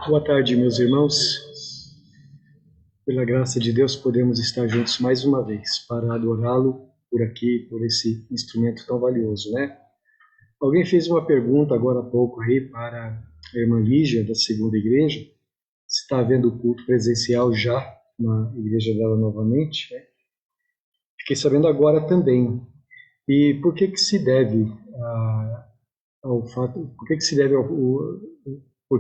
Boa tarde, meus irmãos. Pela graça de Deus, podemos estar juntos mais uma vez para adorá-lo por aqui, por esse instrumento tão valioso, né? Alguém fez uma pergunta agora há pouco aí para a irmã Lígia, da segunda igreja, se está havendo culto presencial já na igreja dela novamente, né? Fiquei sabendo agora também. E por que se deve ao fato, por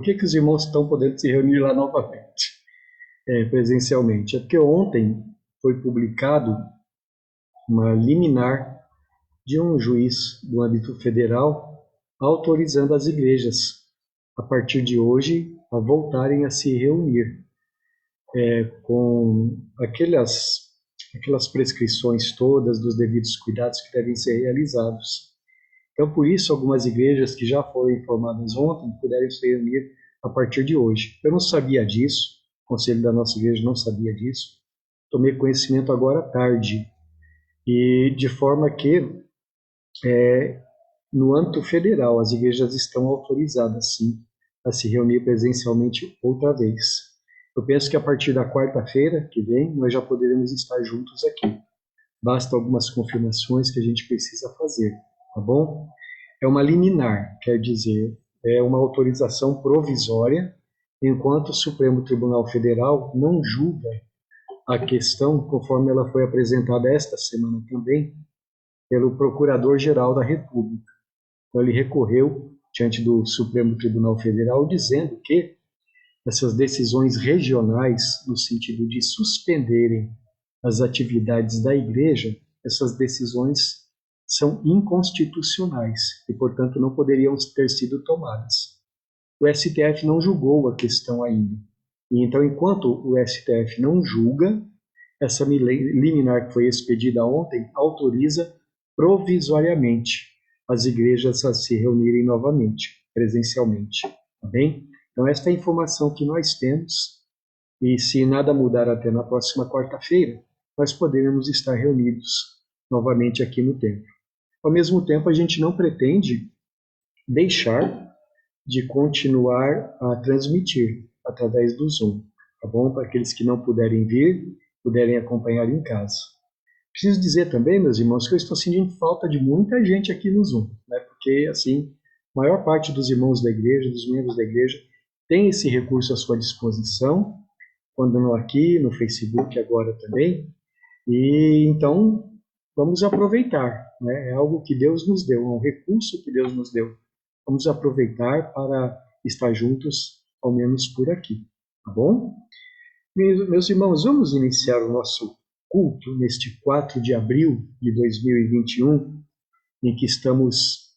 que os irmãos estão podendo se reunir lá novamente? Presencialmente. É porque ontem foi publicado uma liminar de um juiz do âmbito federal autorizando as igrejas, a partir de hoje, a voltarem a se reunir com aquelas prescrições todas dos devidos cuidados que devem ser realizados. Então, por isso, algumas igrejas que já foram informadas ontem puderam se reunir a partir de hoje. Eu não sabia disso, o conselho da nossa igreja não sabia disso. Tomei conhecimento agora à tarde. E de forma que, no âmbito federal, as igrejas estão autorizadas, sim, a se reunir presencialmente outra vez. Eu penso que a partir da quarta-feira que vem, nós já poderemos estar juntos aqui. Basta algumas confirmações que a gente precisa fazer, tá bom? É uma liminar, quer dizer, é uma autorização provisória, enquanto o Supremo Tribunal Federal não julga a questão, conforme ela foi apresentada esta semana também, pelo Procurador-Geral da República. Então, ele recorreu diante do Supremo Tribunal Federal, dizendo que essas decisões regionais, no sentido de suspenderem as atividades da igreja, essas decisões são inconstitucionais e, portanto, não poderiam ter sido tomadas. O STF não julgou a questão ainda. E então, enquanto o STF não julga, essa liminar que foi expedida ontem autoriza provisoriamente as igrejas a se reunirem novamente, presencialmente. Tá bem? Então, esta é a informação que nós temos. E se nada mudar até na próxima quarta-feira, nós poderemos estar reunidos novamente aqui no templo. Ao mesmo tempo, a gente não pretende deixar de continuar a transmitir através do Zoom, tá bom? Para aqueles que não puderem vir, puderem acompanhar em casa. Preciso dizer também, meus irmãos, que eu estou sentindo falta de muita gente aqui no Zoom, né? Porque, assim, a maior parte dos irmãos da igreja, dos membros da igreja, tem esse recurso à sua disposição, quando não aqui, no Facebook agora também. E então, vamos aproveitar, né? É algo que Deus nos deu, é um recurso que Deus nos deu. Vamos aproveitar para estar juntos, ao menos por aqui, tá bom? Meus irmãos, vamos iniciar o nosso culto neste 4 de abril de 2021, em que estamos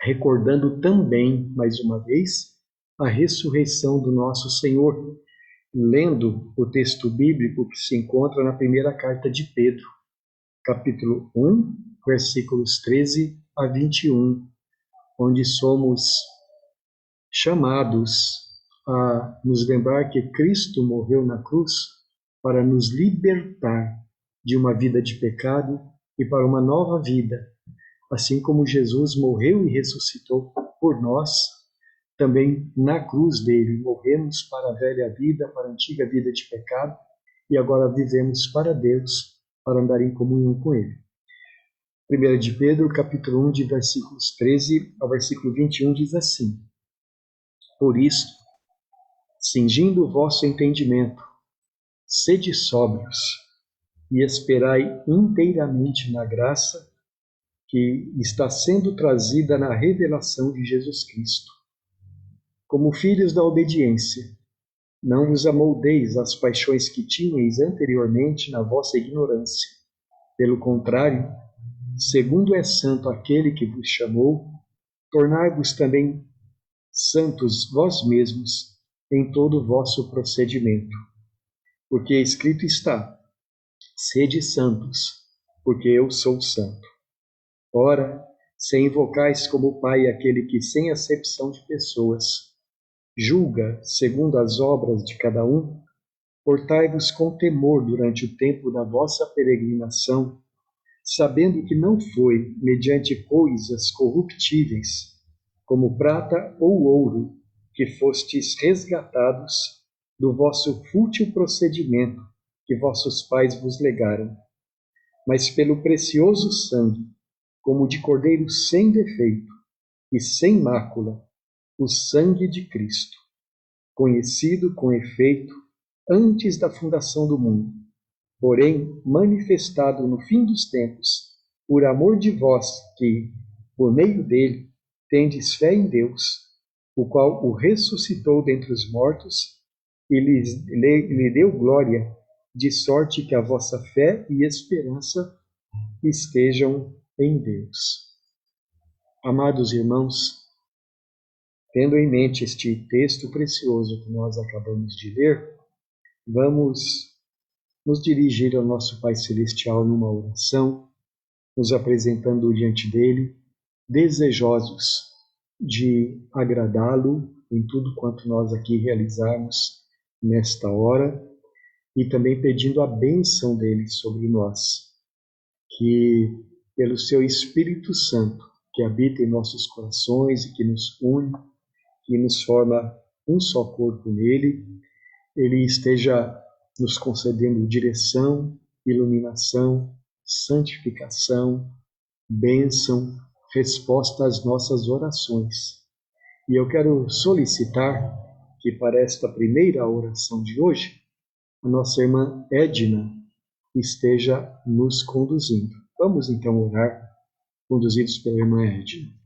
recordando também, mais uma vez, a ressurreição do nosso Senhor, lendo o texto bíblico que se encontra na primeira carta de Pedro, capítulo 1, versículos 13 a 21, onde somos chamados a nos lembrar que Cristo morreu na cruz para nos libertar de uma vida de pecado e para uma nova vida. Assim como Jesus morreu e ressuscitou por nós, também na cruz dele morremos para a velha vida, para a antiga vida de pecado, e agora vivemos para Deus, para andar em comunhão com ele. 1 de Pedro, capítulo 1, de versículos 13 ao versículo 21, diz assim: Por isso, cingindo o vosso entendimento, sede sóbrios e esperai inteiramente na graça que está sendo trazida na revelação de Jesus Cristo. Como filhos da obediência, não vos amoldeis às paixões que tinhais anteriormente na vossa ignorância. Pelo contrário, segundo é santo aquele que vos chamou, tornai-vos também santos vós mesmos em todo o vosso procedimento. Porque escrito está: sede santos, porque eu sou santo. Ora, se invocais como Pai aquele que, sem acepção de pessoas, julga segundo as obras de cada um, portai-vos com temor durante o tempo da vossa peregrinação, sabendo que não foi mediante coisas corruptíveis, como prata ou ouro, que fostes resgatados do vosso fútil procedimento que vossos pais vos legaram, mas pelo precioso sangue, como de cordeiro sem defeito e sem mácula, o sangue de Cristo, conhecido com efeito antes da fundação do mundo, porém manifestado no fim dos tempos, por amor de vós que, por meio dele, tendes fé em Deus, o qual o ressuscitou dentre os mortos e lhe deu glória, de sorte que a vossa fé e esperança estejam em Deus. Amados irmãos, tendo em mente este texto precioso que nós acabamos de ler, vamos nos dirigir ao nosso Pai Celestial numa oração, nos apresentando diante dele, desejosos de agradá-lo em tudo quanto nós aqui realizarmos nesta hora, e também pedindo a bênção dele sobre nós, que pelo seu Espírito Santo, que habita em nossos corações e que nos une, que nos forma um só corpo nele, ele esteja nos concedendo direção, iluminação, santificação, bênção, resposta às nossas orações. E eu quero solicitar que para esta primeira oração de hoje, a nossa irmã Edna esteja nos conduzindo. Vamos então orar, conduzidos pela irmã Edna.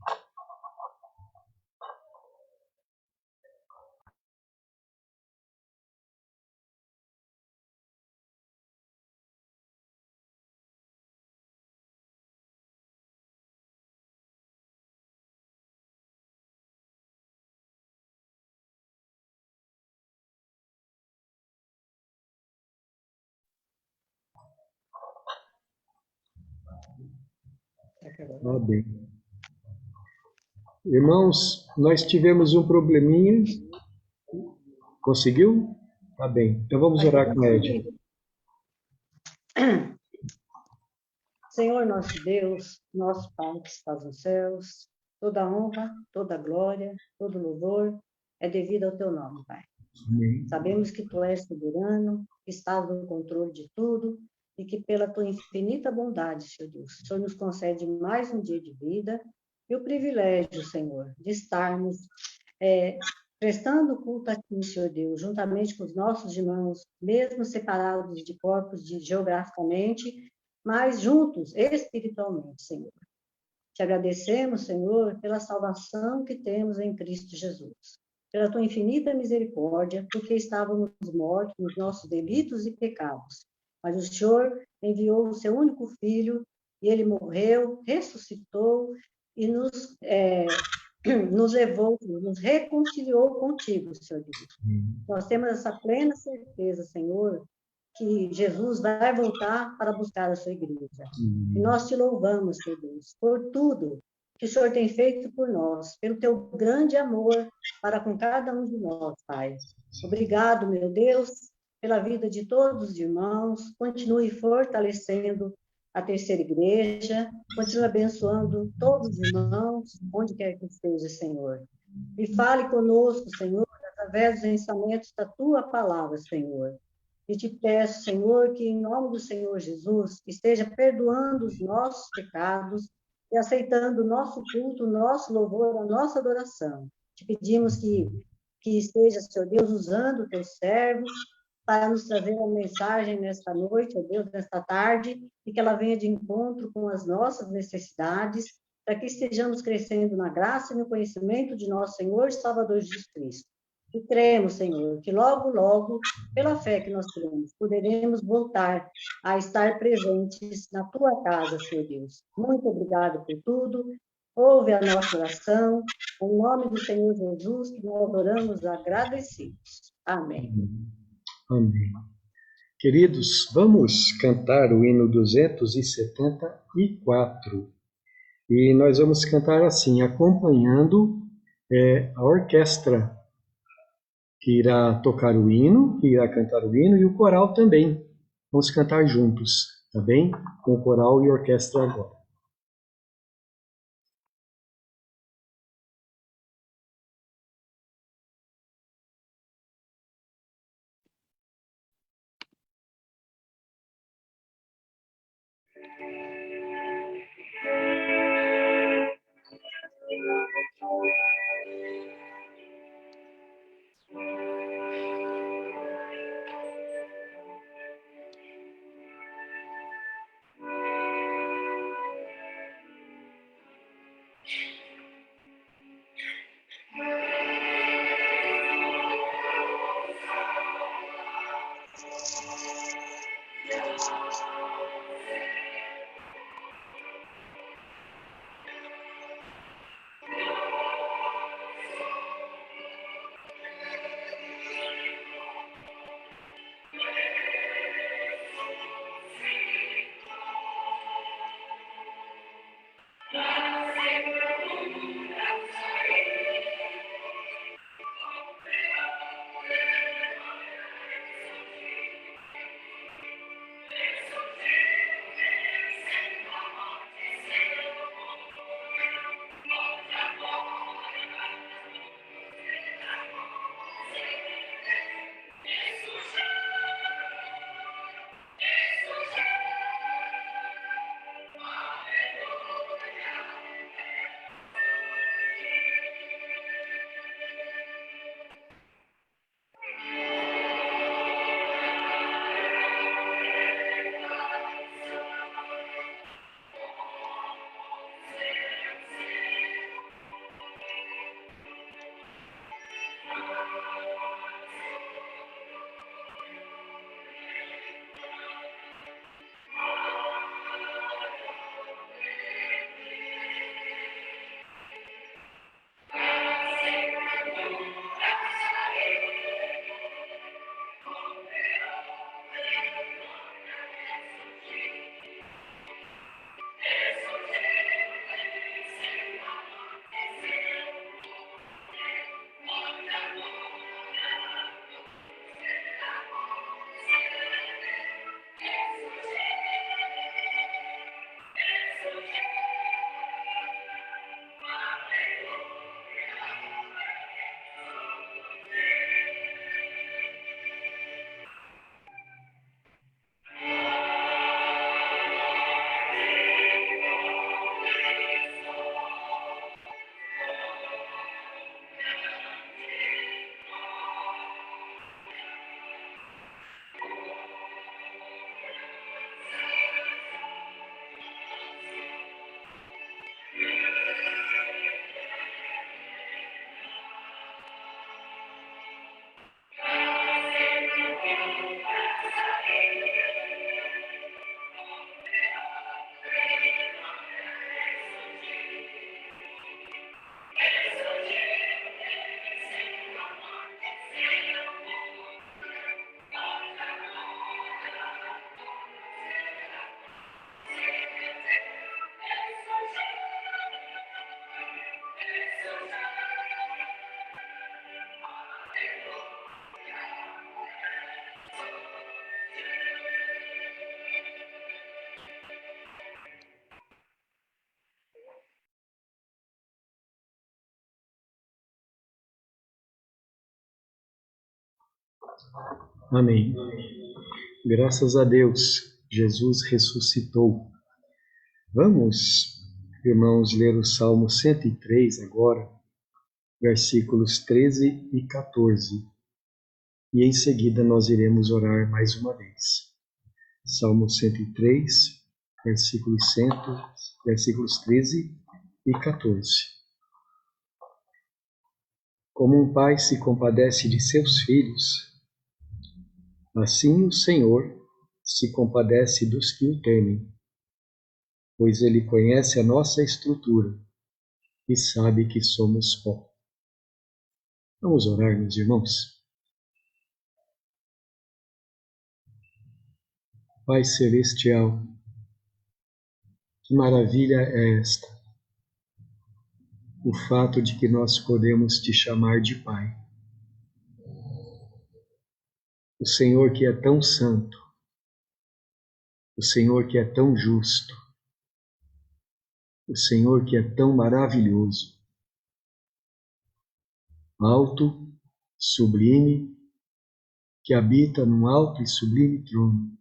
Bem. Irmãos, nós tivemos um probleminha. Conseguiu? Tá bem. Então vamos orar com a Edna. Senhor nosso Deus, nosso Pai que estás nos céus, toda honra, toda glória, todo louvor é devido ao teu nome, Pai. Amém. Sabemos que tu és soberano, que estás no controle de tudo e que pela tua infinita bondade, Senhor Deus, o Senhor nos concede mais um dia de vida e o privilégio, Senhor, de estarmos prestando culto a ti, Senhor Deus, juntamente com os nossos irmãos, mesmo separados de corpos geograficamente, mas juntos espiritualmente, Senhor. Te agradecemos, Senhor, pela salvação que temos em Cristo Jesus, pela tua infinita misericórdia, porque estávamos mortos nos nossos delitos e pecados, mas o Senhor enviou o seu único Filho, e ele morreu, ressuscitou e nos levou, nos reconciliou contigo, Senhor Deus. Nós temos essa plena certeza, Senhor, que Jesus vai voltar para buscar a sua igreja. E nós te louvamos, Senhor Deus, por tudo que o Senhor tem feito por nós, pelo teu grande amor para com cada um de nós, Pai. Obrigado, meu Deus, pela vida de todos os irmãos. Continue fortalecendo a terceira igreja, continue abençoando todos os irmãos, onde quer que esteja, Senhor. E fale conosco, Senhor, através dos ensinamentos da tua palavra, Senhor. E te peço, Senhor, que em nome do Senhor Jesus, esteja perdoando os nossos pecados e aceitando o nosso culto, o nosso louvor, a nossa adoração. Te pedimos que esteja, Senhor Deus, usando o teu servo para nos trazer a mensagem nesta noite, ó Deus, nesta tarde, e que ela venha de encontro com as nossas necessidades, para que estejamos crescendo na graça e no conhecimento de nosso Senhor e Salvador Jesus Cristo. E cremos, Senhor, que logo, logo, pela fé que nós temos, poderemos voltar a estar presentes na tua casa, Senhor Deus. Muito obrigado por tudo. Ouve a nossa oração. Em nome do Senhor Jesus, que nós oramos agradecidos. Amém. Amém. Queridos, vamos cantar o hino 274. E nós vamos cantar assim, acompanhando a orquestra que irá tocar o hino, que irá cantar o hino, e o coral também. Vamos cantar juntos, tá bem? Com o coral e a orquestra agora. Amém. Graças a Deus, Jesus ressuscitou. Vamos, irmãos, ler o Salmo 103 agora, versículos 13 e 14. E em seguida nós iremos orar mais uma vez. Salmo 103, versículos 13 e 14. Como um pai se compadece de seus filhos, assim o Senhor se compadece dos que o temem, pois Ele conhece a nossa estrutura e sabe que somos pó. Vamos orar, meus irmãos. Pai Celestial, que maravilha é esta, o fato de que nós podemos te chamar de Pai. O Senhor que é tão santo, o Senhor que é tão justo, o Senhor que é tão maravilhoso, alto, sublime, que habita num alto e sublime trono,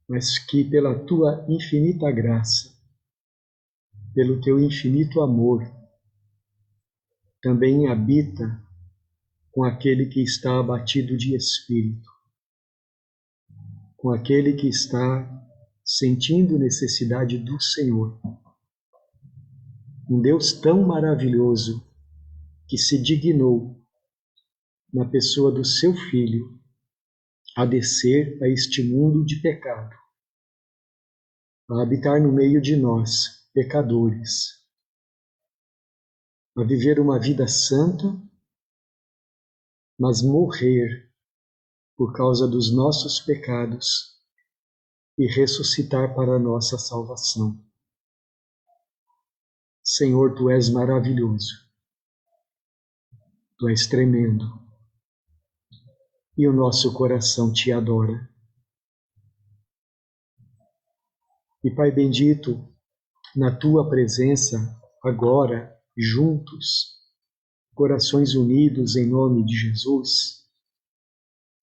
mas que pela tua infinita graça, pelo teu infinito amor, também habita com aquele que está abatido de espírito, com aquele que está sentindo necessidade do Senhor. Um Deus tão maravilhoso que se dignou, na pessoa do seu Filho, a descer a este mundo de pecado, a habitar no meio de nós, pecadores, a viver uma vida santa, mas morrer por causa dos nossos pecados e ressuscitar para a nossa salvação. Senhor, Tu és maravilhoso, Tu és tremendo, e o nosso coração Te adora. E Pai bendito, na Tua presença, agora, juntos, corações unidos em nome de Jesus,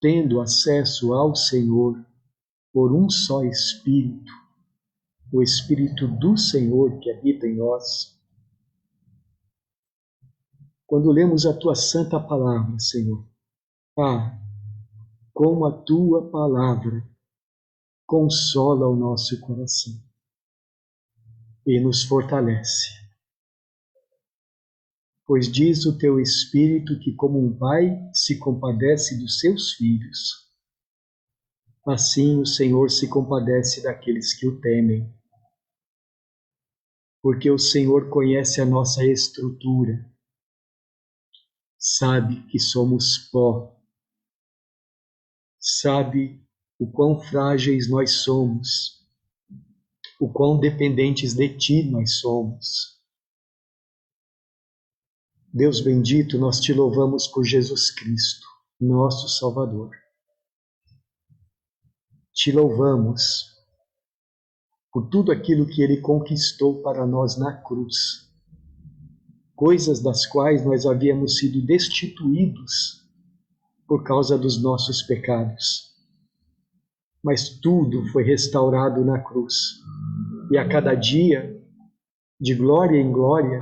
tendo acesso ao Senhor por um só Espírito, o Espírito do Senhor que habita em nós. Quando lemos a Tua santa palavra, Senhor, como a Tua palavra consola o nosso coração e nos fortalece. Pois diz o Teu Espírito que, como um pai se compadece dos seus filhos, assim o Senhor se compadece daqueles que o temem. Porque o Senhor conhece a nossa estrutura, sabe que somos pó, sabe o quão frágeis nós somos, o quão dependentes de Ti nós somos. Deus bendito, nós Te louvamos por Jesus Cristo, nosso Salvador. Te louvamos por tudo aquilo que Ele conquistou para nós na cruz, coisas das quais nós havíamos sido destituídos por causa dos nossos pecados. Mas tudo foi restaurado na cruz. E a cada dia, de glória em glória,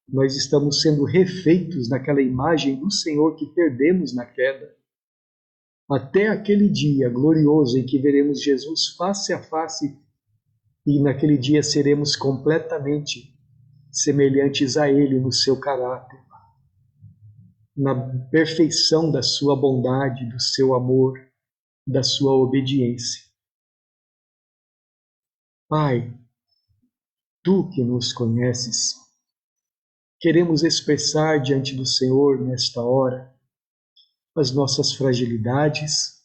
nós estamos sendo refeitos naquela imagem do Senhor que perdemos na queda. Até aquele dia glorioso em que veremos Jesus face a face e naquele dia seremos completamente semelhantes a Ele no seu caráter, na perfeição da sua bondade, do seu amor, da sua obediência. Pai, Tu que nos conheces, queremos expressar diante do Senhor nesta hora as nossas fragilidades,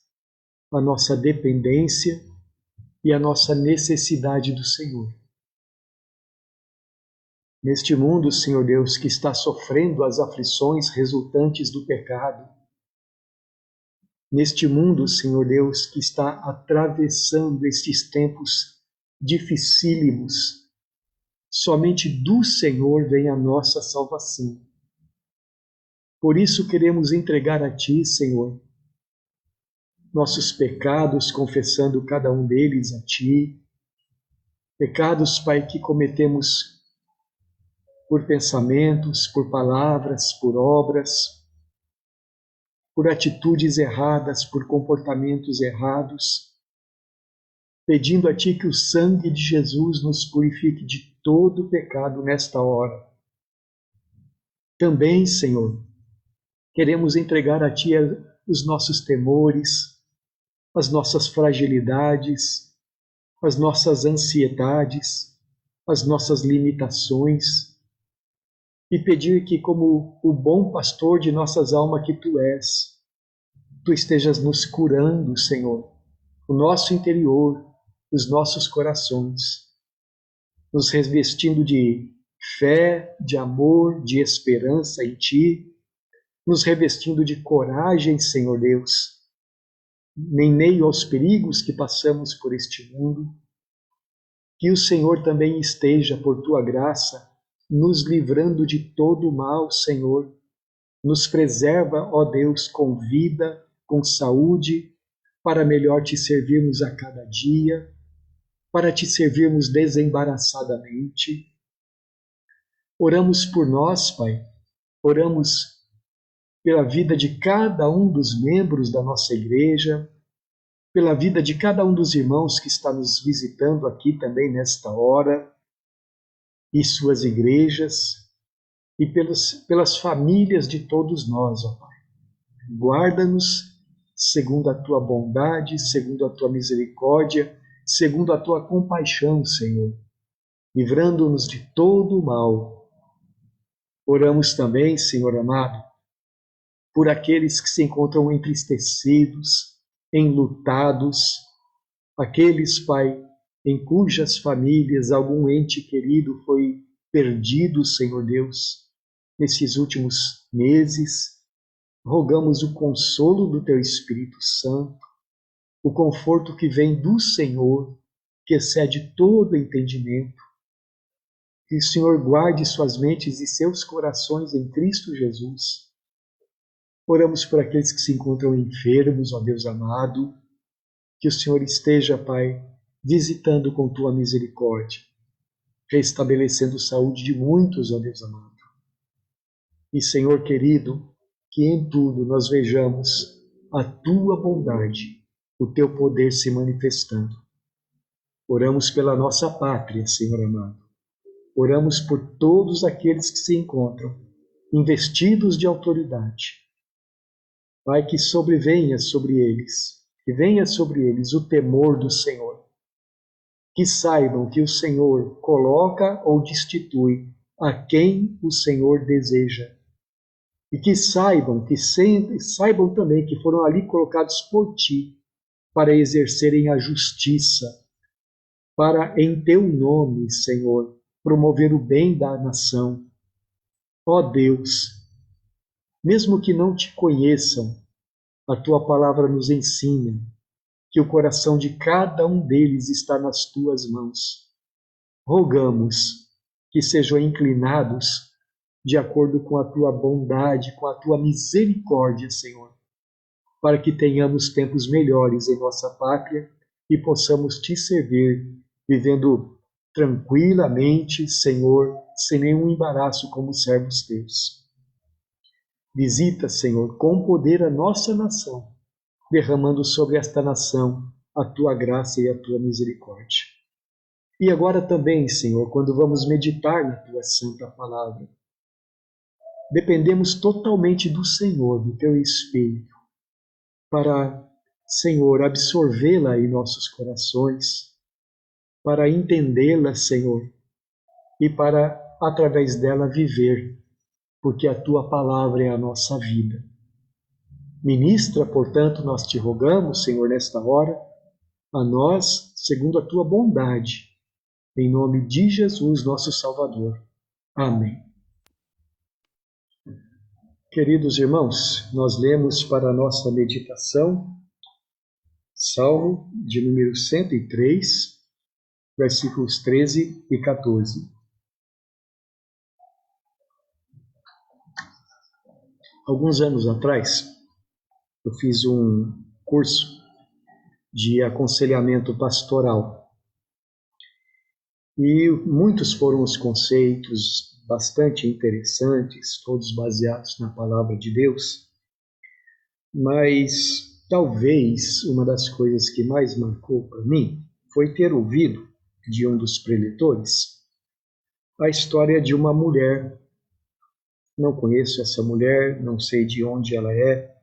a nossa dependência e a nossa necessidade do Senhor. Neste mundo, Senhor Deus, que está sofrendo as aflições resultantes do pecado, neste mundo, Senhor Deus, que está atravessando estes tempos dificílimos, somente do Senhor vem a nossa salvação. Por isso queremos entregar a Ti, Senhor, nossos pecados, confessando cada um deles a Ti. Pecados, Pai, que cometemos por pensamentos, por palavras, por obras, por atitudes erradas, por comportamentos errados, pedindo a Ti que o sangue de Jesus nos purifique de todo pecado nesta hora. Também, Senhor, queremos entregar a Ti os nossos temores, as nossas fragilidades, as nossas ansiedades, as nossas limitações, e pedir que, como o bom pastor de nossas almas que Tu és, Tu estejas nos curando, Senhor, o nosso interior, os nossos corações, nos revestindo de fé, de amor, de esperança em Ti, nos revestindo de coragem, Senhor Deus, em meio aos perigos que passamos por este mundo. Que o Senhor também esteja, por Tua graça, nos livrando de todo o mal, Senhor. Nos preserva, ó Deus, com vida, com saúde, para melhor Te servirmos a cada dia, para Te servirmos desembaraçadamente. Oramos por nós, Pai. Oramos pela vida de cada um dos membros da nossa igreja, pela vida de cada um dos irmãos que está nos visitando aqui também nesta hora, e suas igrejas, e pelas famílias de todos nós, ó Pai. Guarda-nos segundo a tua bondade, segundo a tua misericórdia, segundo a tua compaixão, Senhor, livrando-nos de todo o mal. Oramos também, Senhor amado, por aqueles que se encontram entristecidos, enlutados, aqueles, Pai, em cujas famílias algum ente querido foi perdido, Senhor Deus, nesses últimos meses. Rogamos o consolo do Teu Espírito Santo, o conforto que vem do Senhor, que excede todo entendimento. Que o Senhor guarde suas mentes e seus corações em Cristo Jesus. Oramos por aqueles que se encontram enfermos, ó Deus amado, que o Senhor esteja, Pai, visitando com Tua misericórdia, restabelecendo saúde de muitos, ó Deus amado. E, Senhor querido, que em tudo nós vejamos a Tua bondade, o Teu poder se manifestando. Oramos pela nossa pátria, Senhor amado. Oramos por todos aqueles que se encontram investidos de autoridade. Pai, que sobrevenha sobre eles, que venha sobre eles o temor do Senhor. Que saibam que o Senhor coloca ou destitui a quem o Senhor deseja. E que saibam também que foram ali colocados por Ti para exercerem a justiça, para, em Teu nome, Senhor, promover o bem da nação. Ó Deus, mesmo que não Te conheçam, a Tua palavra nos ensina que o coração de cada um deles está nas Tuas mãos. Rogamos que sejam inclinados de acordo com a Tua bondade, com a Tua misericórdia, Senhor, para que tenhamos tempos melhores em nossa pátria e possamos Te servir, vivendo tranquilamente, Senhor, sem nenhum embaraço como servos Teus. Visita, Senhor, com poder a nossa nação, derramando sobre esta nação a Tua graça e a Tua misericórdia. E agora também, Senhor, quando vamos meditar na Tua santa palavra, dependemos totalmente do Senhor, do Teu Espírito, para, Senhor, absorvê-la em nossos corações, para entendê-la, Senhor, e para, através dela, viver, porque a Tua palavra é a nossa vida. Ministra, portanto, nós Te rogamos, Senhor, nesta hora, a nós, segundo a Tua bondade, em nome de Jesus, nosso Salvador. Amém. Queridos irmãos, nós lemos para a nossa meditação Salmo de número 103, versículos 13 e 14. Alguns anos atrás, eu fiz um curso de aconselhamento pastoral e muitos foram os conceitos bastante interessantes, todos baseados na palavra de Deus, mas talvez uma das coisas que mais marcou para mim foi ter ouvido de um dos preletores a história de uma mulher. Não conheço essa mulher, não sei de onde ela é,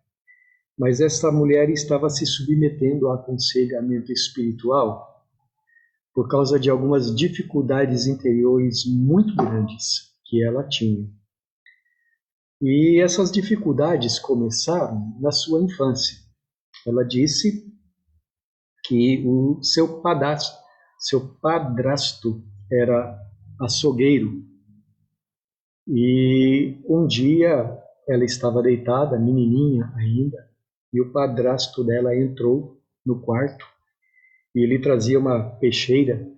mas essa mulher estava se submetendo a aconselhamento espiritual por causa de algumas dificuldades interiores muito grandes que ela tinha. E essas dificuldades começaram na sua infância. Ela disse que o seu padrasto era açougueiro. E um dia ela estava deitada, menininha ainda, e o padrasto dela entrou no quarto e ele trazia uma peixeira,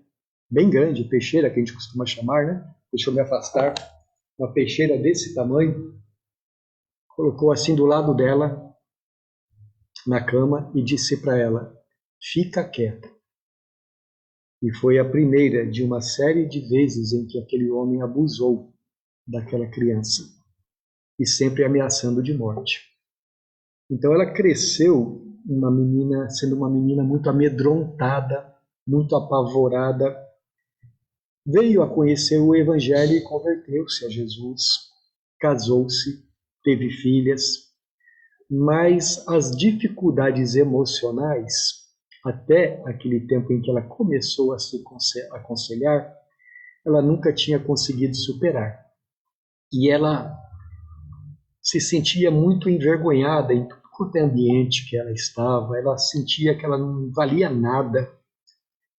bem grande, peixeira que a gente costuma chamar, né? Deixa eu me afastar. Uma peixeira desse tamanho, colocou assim do lado dela, na cama, e disse para ela, fica quieta. E foi a primeira de uma série de vezes em que aquele homem abusou daquela criança, e sempre ameaçando de morte. Então ela cresceu sendo uma menina muito amedrontada, muito apavorada. Veio a conhecer o Evangelho e converteu-se a Jesus, casou-se, teve filhas, mas as dificuldades emocionais, até aquele tempo em que ela começou a se aconselhar, ela nunca tinha conseguido superar. E ela se sentia muito envergonhada em todo quanto é ambiente que ela estava, ela sentia que ela não valia nada,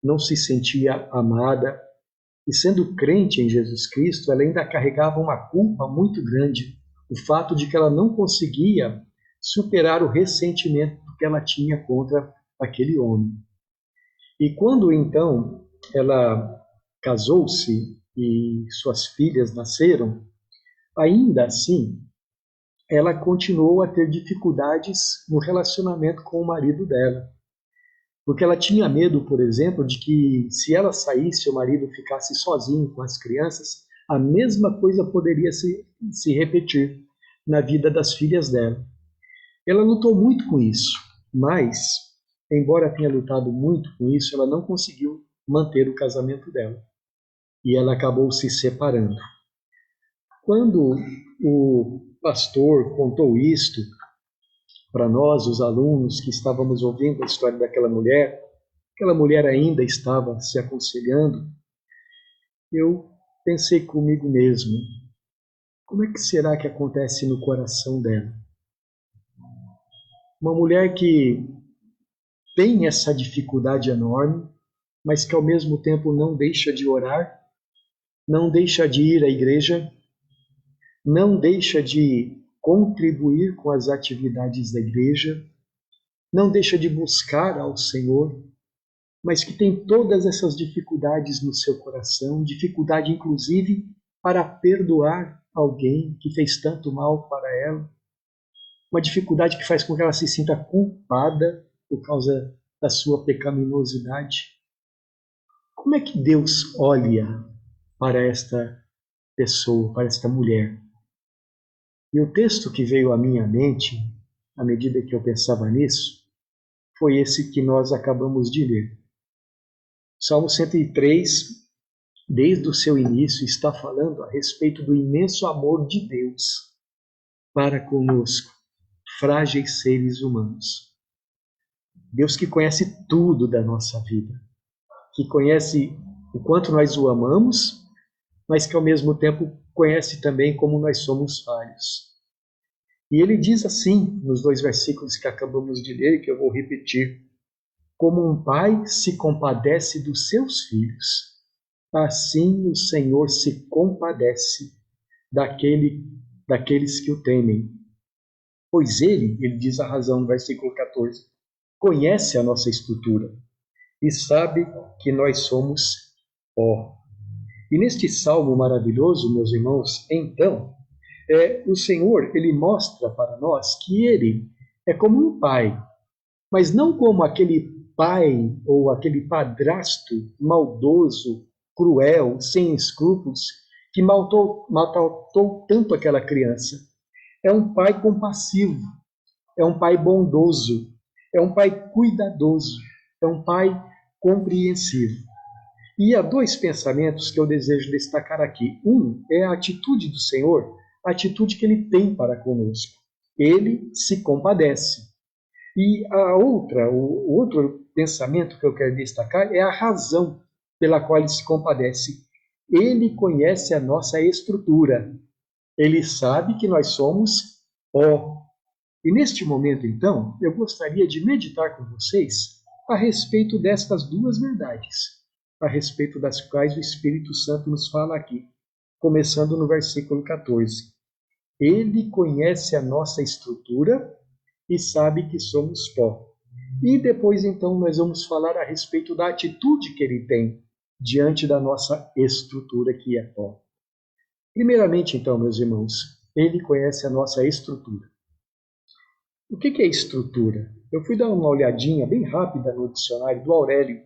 não se sentia amada, e sendo crente em Jesus Cristo, ela ainda carregava uma culpa muito grande, o fato de que ela não conseguia superar o ressentimento que ela tinha contra aquele homem. E quando então ela casou-se e suas filhas nasceram, ainda assim ela continuou a ter dificuldades no relacionamento com o marido dela. Porque ela tinha medo, por exemplo, de que se ela saísse, o marido ficasse sozinho com as crianças, a mesma coisa poderia se repetir na vida das filhas dela. Ela lutou muito com isso, mas, embora tenha lutado muito com isso, ela não conseguiu manter o casamento dela. E ela acabou se separando. Quando o pastor contou isto para nós, os alunos que estávamos ouvindo a história daquela mulher, aquela mulher ainda estava se aconselhando, eu pensei comigo mesmo, como é que será que acontece no coração dela? Uma mulher que tem essa dificuldade enorme, mas que ao mesmo tempo não deixa de orar, não deixa de ir à igreja, não deixa de contribuir com as atividades da igreja, não deixa de buscar ao Senhor, mas que tem todas essas dificuldades no seu coração, dificuldade inclusive para perdoar alguém que fez tanto mal para ela, uma dificuldade que faz com que ela se sinta culpada por causa da sua pecaminosidade. Como é que Deus olha para esta pessoa, para esta mulher? E o texto que veio à minha mente, à medida que eu pensava nisso, foi esse que nós acabamos de ler. Salmo 103, desde o seu início, está falando a respeito do imenso amor de Deus para conosco, frágeis seres humanos. Deus que conhece tudo da nossa vida, que conhece o quanto nós o amamos, mas que ao mesmo tempo conhece também como nós somos falhos. E ele diz assim, nos 2 versículos que acabamos de ler, que eu vou repetir: como um pai se compadece dos seus filhos, assim o Senhor se compadece daqueles que o temem. Pois ele diz a razão no versículo 14, conhece a nossa estrutura e sabe que nós somos pó. E neste salmo maravilhoso, meus irmãos, então, o Senhor, ele mostra para nós que ele é como um pai, mas não como aquele pai ou aquele padrasto maldoso, cruel, sem escrúpulos, que maltratou tanto aquela criança. É um pai compassivo, é um pai bondoso, é um pai cuidadoso, é um pai compreensivo. E há 2 pensamentos que eu desejo destacar aqui. Um é a atitude do Senhor, a atitude que ele tem para conosco. Ele se compadece. E o outro pensamento que eu quero destacar é a razão pela qual ele se compadece. Ele conhece a nossa estrutura. Ele sabe que nós somos pó. E neste momento, então, eu gostaria de meditar com vocês a respeito destas 2 verdades, a respeito das quais o Espírito Santo nos fala aqui, começando no versículo 14. Ele conhece a nossa estrutura e sabe que somos pó. E depois, então, nós vamos falar a respeito da atitude que ele tem diante da nossa estrutura, que é pó. Primeiramente, então, meus irmãos, ele conhece a nossa estrutura. O que é estrutura? Eu fui dar uma olhadinha bem rápida no dicionário do Aurélio,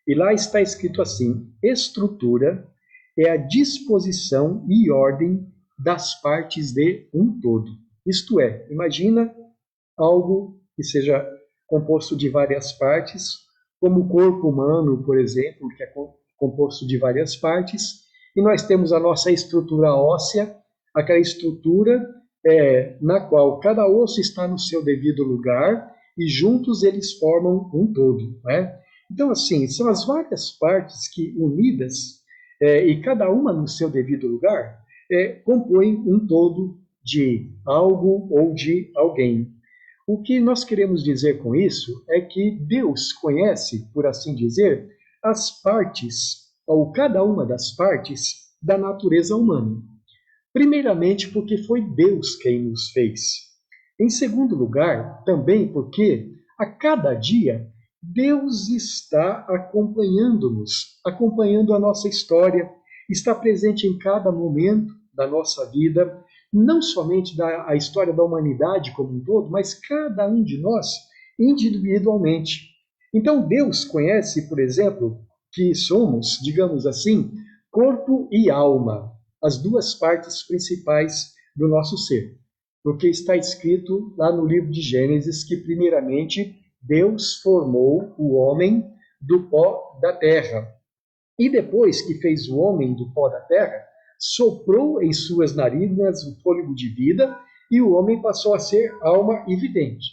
e lá está escrito assim: estrutura é a disposição e ordem das partes de um todo. Isto é, imagina algo que seja composto de várias partes, como o corpo humano, por exemplo, que é composto de várias partes, e nós temos a nossa estrutura óssea, aquela estrutura na qual cada osso está no seu devido lugar e juntos eles formam um todo, né? Então, assim, são as várias partes que, unidas, e cada uma no seu devido lugar, compõem um todo de algo ou de alguém. O que nós queremos dizer com isso é que Deus conhece, por assim dizer, as partes, ou cada uma das partes, da natureza humana. Primeiramente, porque foi Deus quem nos fez. Em segundo lugar, também porque a cada dia Deus está acompanhando-nos, acompanhando a nossa história, está presente em cada momento da nossa vida, não somente a história da humanidade como um todo, mas cada um de nós individualmente. Então Deus conhece, por exemplo, que somos, digamos assim, corpo e alma, as duas partes principais do nosso ser. Porque está escrito lá no livro de Gênesis que, primeiramente, Deus formou o homem do pó da terra. E depois que fez o homem do pó da terra, soprou em suas narinas o fôlego de vida e o homem passou a ser alma vivente,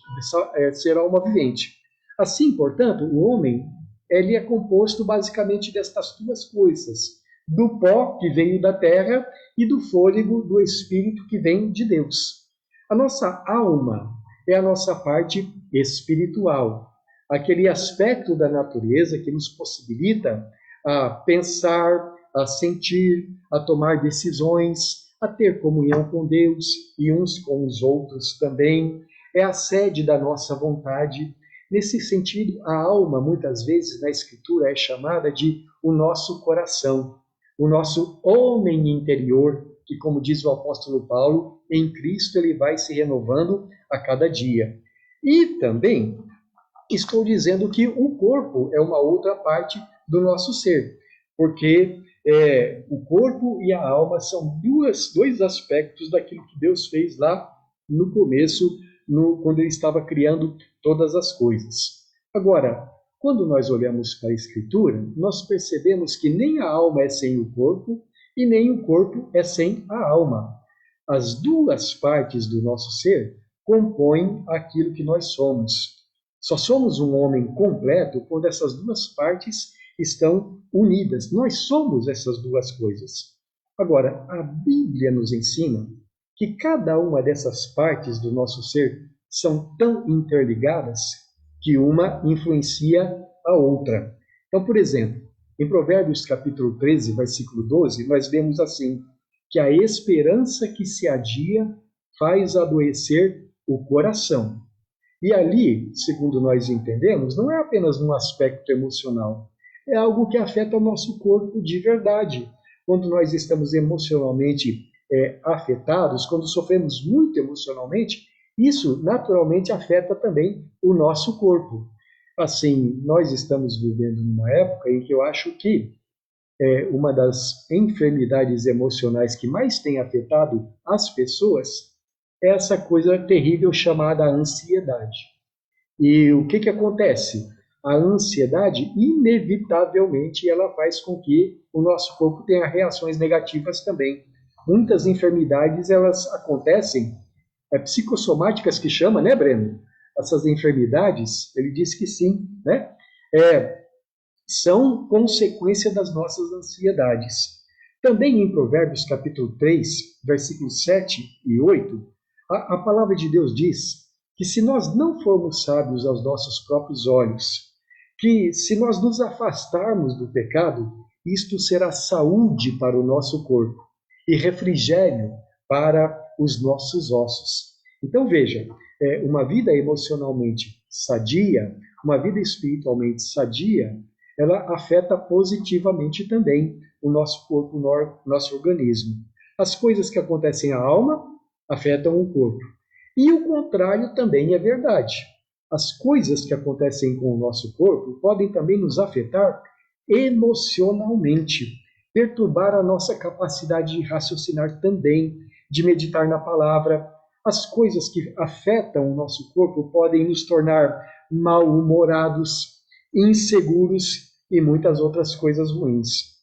ser alma vivente. Assim, portanto, o homem ele é composto basicamente destas duas coisas, do pó que veio da terra e do fôlego do espírito que vem de Deus. A nossa alma é a nossa parte espiritual, aquele aspecto da natureza que nos possibilita a pensar, a sentir, a tomar decisões, a ter comunhão com Deus e uns com os outros também. É a sede da nossa vontade. Nesse sentido, a alma, muitas vezes, na Escritura, é chamada de o nosso coração, o nosso homem interior, que, como diz o apóstolo Paulo, em Cristo ele vai se renovando a cada dia. E também estou dizendo que o corpo é uma outra parte do nosso ser, porque o corpo e a alma são dois aspectos daquilo que Deus fez lá no começo, quando Ele estava criando todas as coisas. Agora, quando nós olhamos para a Escritura, nós percebemos que nem a alma é sem o corpo e nem o corpo é sem a alma. As duas partes do nosso ser compõem aquilo que nós somos. Só somos um homem completo quando essas duas partes estão unidas. Nós somos essas duas coisas. Agora, a Bíblia nos ensina que cada uma dessas partes do nosso ser são tão interligadas que uma influencia a outra. Então, por exemplo, em Provérbios capítulo 13, versículo 12, nós vemos assim, que a esperança que se adia faz adoecer o coração. E ali, segundo nós entendemos, não é apenas um aspecto emocional, é algo que afeta o nosso corpo de verdade. Quando nós estamos emocionalmente afetados, quando sofremos muito emocionalmente, isso naturalmente afeta também o nosso corpo. Assim, nós estamos vivendo numa época em que eu acho que uma das enfermidades emocionais que mais tem afetado as pessoas é essa coisa terrível chamada ansiedade. E o que acontece? A ansiedade, inevitavelmente, ela faz com que o nosso corpo tenha reações negativas também. Muitas enfermidades, elas acontecem, psicossomáticas que chama, né, Breno? Essas enfermidades, ele diz que sim, né? São consequência das nossas ansiedades. Também em Provérbios capítulo 3, versículos 7 e 8, a palavra de Deus diz que se nós não formos sábios aos nossos próprios olhos, que se nós nos afastarmos do pecado, isto será saúde para o nosso corpo e refrigério para os nossos ossos. Então veja, uma vida emocionalmente sadia, uma vida espiritualmente sadia, ela afeta positivamente também o nosso corpo, o nosso organismo. As coisas que acontecem à alma afetam o corpo. E o contrário também é verdade. As coisas que acontecem com o nosso corpo podem também nos afetar emocionalmente, perturbar a nossa capacidade de raciocinar também, de meditar na palavra. As coisas que afetam o nosso corpo podem nos tornar mal-humorados, inseguros e muitas outras coisas ruins.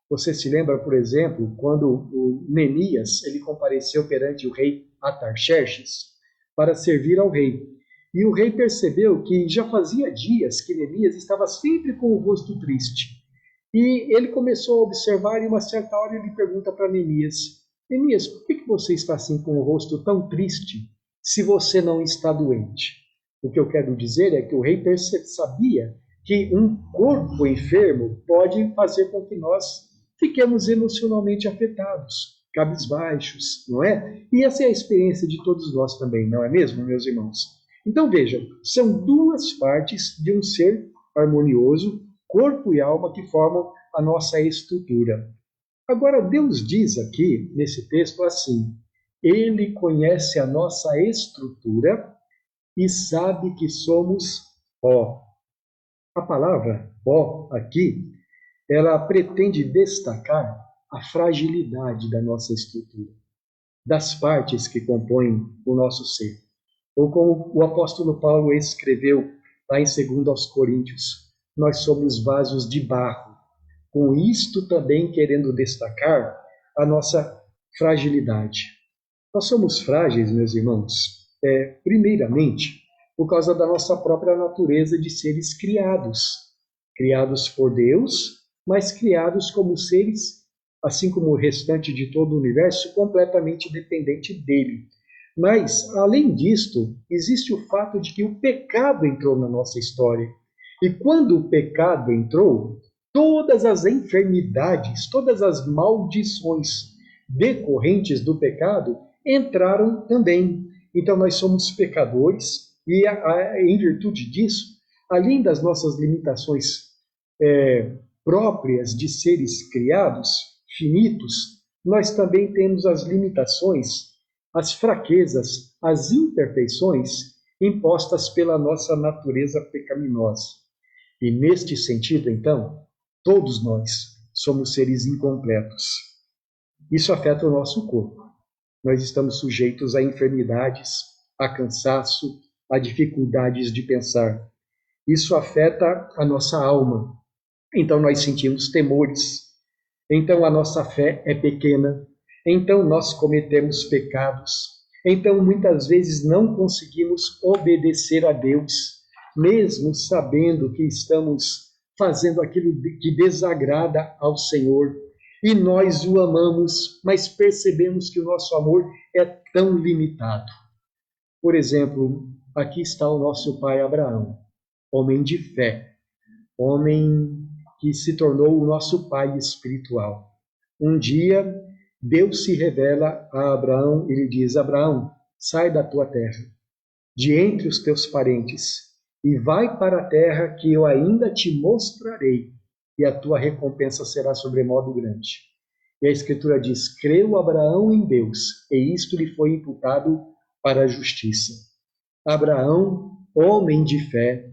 Você se lembra, por exemplo, quando o Neemias ele compareceu perante o rei Atarxerxes para servir ao rei. E o rei percebeu que já fazia dias que Neemias estava sempre com o rosto triste. E ele começou a observar e uma certa hora ele pergunta para Neemias, Neemias, por que você está assim com o rosto tão triste se você não está doente? O que eu quero dizer é que o rei sabia que um corpo enfermo pode fazer com que nós fiquemos emocionalmente afetados, cabisbaixos, não é? E essa é a experiência de todos nós também, não é mesmo, meus irmãos? Então vejam, são duas partes de um ser harmonioso, corpo e alma, que formam a nossa estrutura. Agora, Deus diz aqui, nesse texto, assim, Ele conhece a nossa estrutura e sabe que somos pó. A palavra pó aqui, ela pretende destacar a fragilidade da nossa estrutura, das partes que compõem o nosso ser. Ou como o apóstolo Paulo escreveu lá em 2 aos Coríntios, nós somos vasos de barro. Com isto também querendo destacar a nossa fragilidade. Nós somos frágeis, meus irmãos, primeiramente, por causa da nossa própria natureza de seres criados. Criados por Deus, mas criados como seres, assim como o restante de todo o universo, completamente dependente dele. Mas, além disto, existe o fato de que o pecado entrou na nossa história. E quando o pecado entrou, todas as enfermidades, todas as maldições decorrentes do pecado entraram também. Então, nós somos pecadores e, em virtude disso, além das nossas limitações próprias de seres criados, finitos, nós também temos as limitações, as fraquezas, as imperfeições impostas pela nossa natureza pecaminosa. E neste sentido, então, todos nós somos seres incompletos. Isso afeta o nosso corpo. Nós estamos sujeitos a enfermidades, a cansaço, a dificuldades de pensar. Isso afeta a nossa alma. Então nós sentimos temores. Então a nossa fé é pequena. Então nós cometemos pecados. Então muitas vezes não conseguimos obedecer a Deus, mesmo sabendo que estamos fazendo aquilo que desagrada ao Senhor. E nós o amamos, mas percebemos que o nosso amor é tão limitado. Por exemplo, aqui está o nosso pai Abraão, homem de fé, homem que se tornou o nosso pai espiritual. Um dia, Deus se revela a Abraão e lhe diz, Abraão, sai da tua terra, de entre os teus parentes, e vai para a terra que eu ainda te mostrarei, e a tua recompensa será sobremodo grande. E a Escritura diz, creu Abraão em Deus, e isto lhe foi imputado para a justiça. Abraão, homem de fé,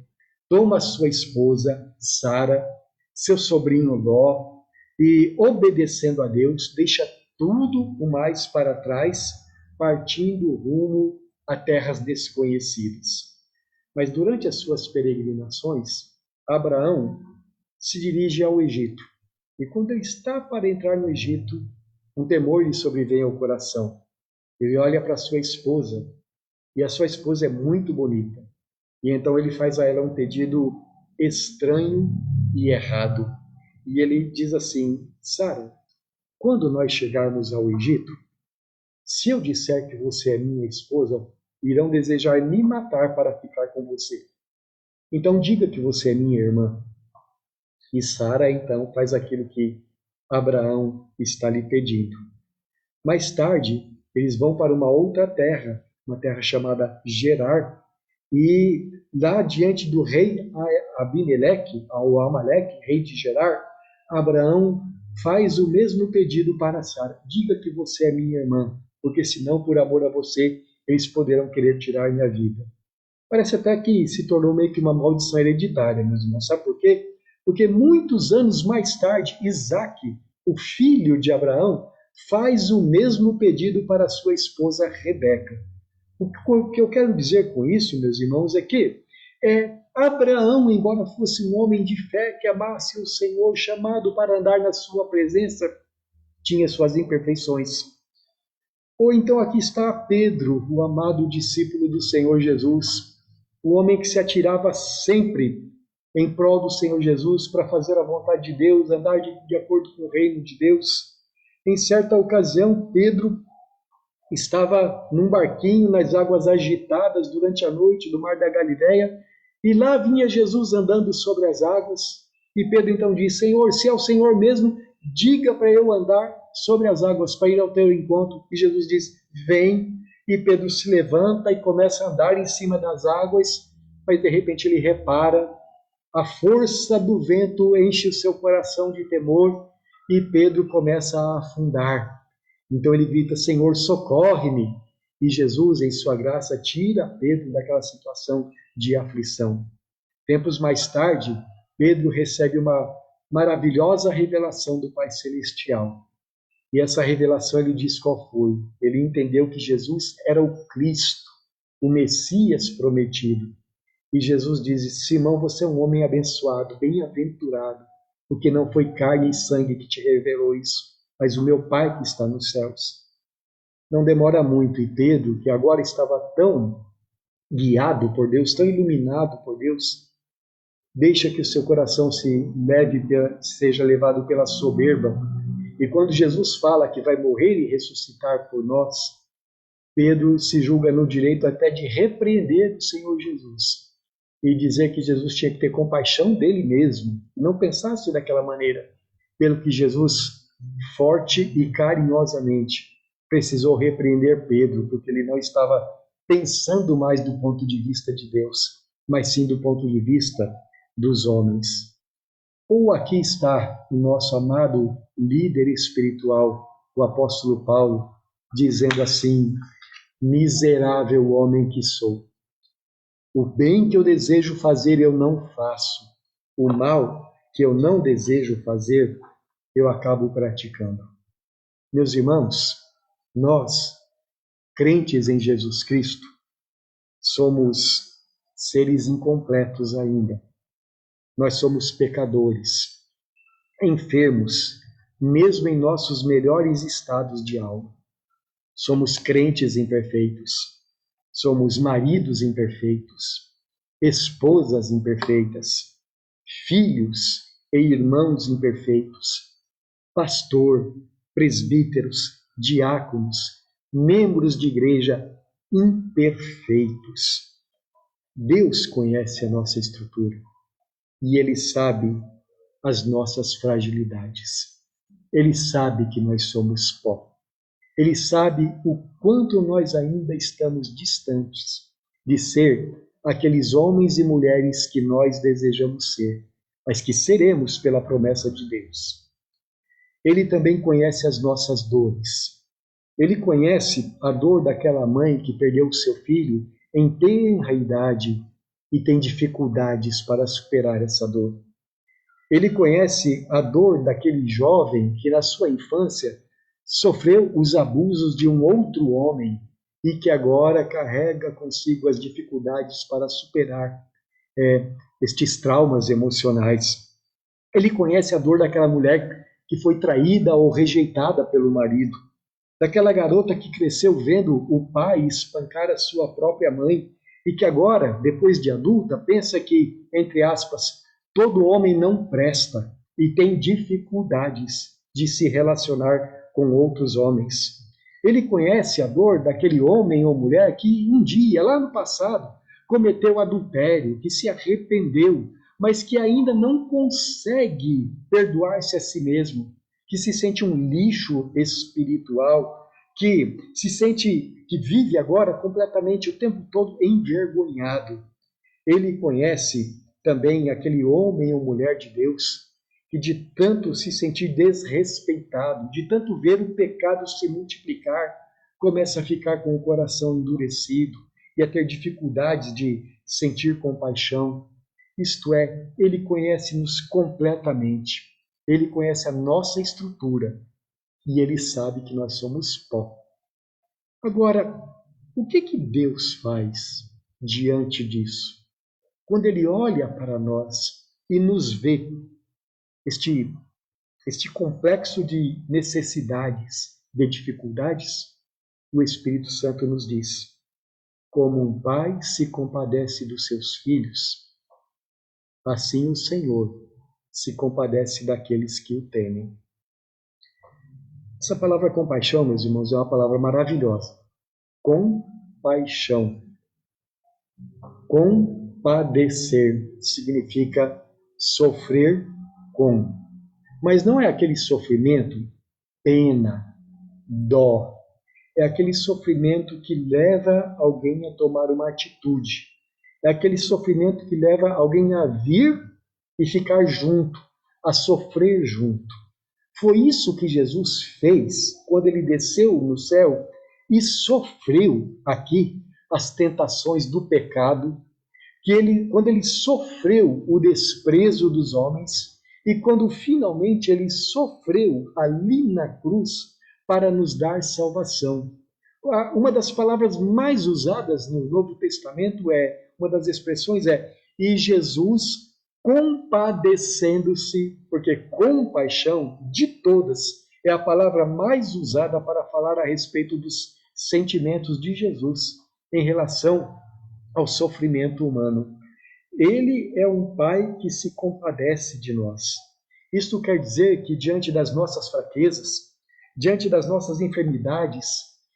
toma sua esposa, Sara, seu sobrinho Ló, e, obedecendo a Deus, deixa tudo o mais para trás, partindo rumo a terras desconhecidas. Mas durante as suas peregrinações, Abraão se dirige ao Egito. E quando ele está para entrar no Egito, um temor lhe sobrevém ao coração. Ele olha para sua esposa, e a sua esposa é muito bonita. E então ele faz a ela um pedido estranho e errado. E ele diz assim, Sara, quando nós chegarmos ao Egito, se eu disser que você é minha esposa, irão desejar me matar para ficar com você. Então diga que você é minha irmã. E Sara então faz aquilo que Abraão está lhe pedindo. Mais tarde, eles vão para uma outra terra, uma terra chamada Gerar, e lá diante do rei Abimeleque, ou Amaleque, rei de Gerar, Abraão faz o mesmo pedido para Sara. Diga que você é minha irmã, porque senão, por amor a você, eles poderão querer tirar minha vida. Parece até que se tornou meio que uma maldição hereditária, meus irmãos. Sabe por quê? Porque muitos anos mais tarde, Isaque, o filho de Abraão, faz o mesmo pedido para sua esposa Rebeca. O que eu quero dizer com isso, meus irmãos, é que Abraão, embora fosse um homem de fé que amasse o Senhor, chamado para andar na sua presença, tinha suas imperfeições. Ou então aqui está Pedro, o amado discípulo do Senhor Jesus, o homem que se atirava sempre em prol do Senhor Jesus para fazer a vontade de Deus, andar de acordo com o reino de Deus. Em certa ocasião, Pedro estava num barquinho nas águas agitadas durante a noite do mar da Galileia, e lá vinha Jesus andando sobre as águas. E Pedro então disse: Senhor, se é o Senhor mesmo, diga para eu andar sobre as águas para ir ao teu encontro. E Jesus diz: vem. E Pedro se levanta e começa a andar em cima das águas, mas de repente ele repara, a força do vento enche o seu coração de temor e Pedro começa a afundar. Então ele grita: Senhor, socorre-me. E Jesus, em sua graça, tira Pedro daquela situação de aflição. Tempos mais tarde, Pedro recebe uma maravilhosa revelação do Pai Celestial. E essa revelação ele diz qual foi. Ele entendeu que Jesus era o Cristo, o Messias prometido. E Jesus diz: Simão, você é um homem abençoado, bem-aventurado, porque não foi carne e sangue que te revelou isso, mas o meu Pai que está nos céus. Não demora muito, e Pedro, que agora estava tão guiado por Deus, tão iluminado por Deus, deixa que o seu coração seja levado pela soberba. E quando Jesus fala que vai morrer e ressuscitar por nós, Pedro se julga no direito até de repreender o Senhor Jesus e dizer que Jesus tinha que ter compaixão dele mesmo, e não pensasse daquela maneira, pelo que Jesus, forte e carinhosamente, precisou repreender Pedro, porque ele não estava pensando mais do ponto de vista de Deus, mas sim do ponto de vista dos homens. Ou aqui está o nosso amado líder espiritual, o apóstolo Paulo, dizendo assim: miserável homem que sou. O bem que eu desejo fazer eu não faço. O mal que eu não desejo fazer eu acabo praticando. Meus irmãos, nós, crentes em Jesus Cristo, somos seres incompletos ainda. Nós somos pecadores, enfermos, mesmo em nossos melhores estados de alma. Somos crentes imperfeitos, somos maridos imperfeitos, esposas imperfeitas, filhos e irmãos imperfeitos, pastor, presbíteros, diáconos, membros de igreja imperfeitos. Deus conhece a nossa estrutura e Ele sabe as nossas fragilidades. Ele sabe que nós somos pó. Ele sabe o quanto nós ainda estamos distantes de ser aqueles homens e mulheres que nós desejamos ser, mas que seremos pela promessa de Deus. Ele também conhece as nossas dores. Ele conhece a dor daquela mãe que perdeu o seu filho em tenra idade e tem dificuldades para superar essa dor. Ele conhece a dor daquele jovem que na sua infância sofreu os abusos de um outro homem e que agora carrega consigo as dificuldades para superar estes traumas emocionais. Ele conhece a dor daquela mulher que foi traída ou rejeitada pelo marido, daquela garota que cresceu vendo o pai espancar a sua própria mãe e que agora, depois de adulta, pensa que, entre aspas, todo homem não presta e tem dificuldades de se relacionar com outros homens. Ele conhece a dor daquele homem ou mulher que um dia, lá no passado, cometeu adultério, que se arrependeu, mas que ainda não consegue perdoar-se a si mesmo, que se sente um lixo espiritual, que se sente, que vive agora completamente o tempo todo envergonhado. Ele conhece também aquele homem ou mulher de Deus que de tanto se sentir desrespeitado, de tanto ver o pecado se multiplicar, começa a ficar com o coração endurecido e a ter dificuldades de sentir compaixão. Isto é, ele conhece-nos completamente. Ele conhece a nossa estrutura e ele sabe que nós somos pó. Agora, o que Deus faz diante disso? quando ele olha para nós e nos vê, este complexo de necessidades, de dificuldades, o Espírito Santo nos diz: como um pai se compadece dos seus filhos, assim o Senhor se compadece daqueles que o temem. Essa palavra compaixão, meus irmãos, é uma palavra maravilhosa. Compaixão. Compadecer significa sofrer com. Mas não é aquele sofrimento, pena, dó. É aquele sofrimento que leva alguém a tomar uma atitude. É aquele sofrimento que leva alguém a vir e ficar junto, a sofrer junto. Foi isso que Jesus fez quando ele desceu no céu e sofreu aqui as tentações do pecado, quando ele sofreu o desprezo dos homens e quando finalmente ele sofreu ali na cruz para nos dar salvação. Uma das palavras mais usadas no Novo Testamento uma das expressões e Jesus compadecendo-se, porque compaixão de todas é a palavra mais usada para falar a respeito dos sentimentos de Jesus em relação ao sofrimento humano. Ele é um pai que se compadece de nós. Isto quer dizer que diante das nossas fraquezas, diante das nossas enfermidades,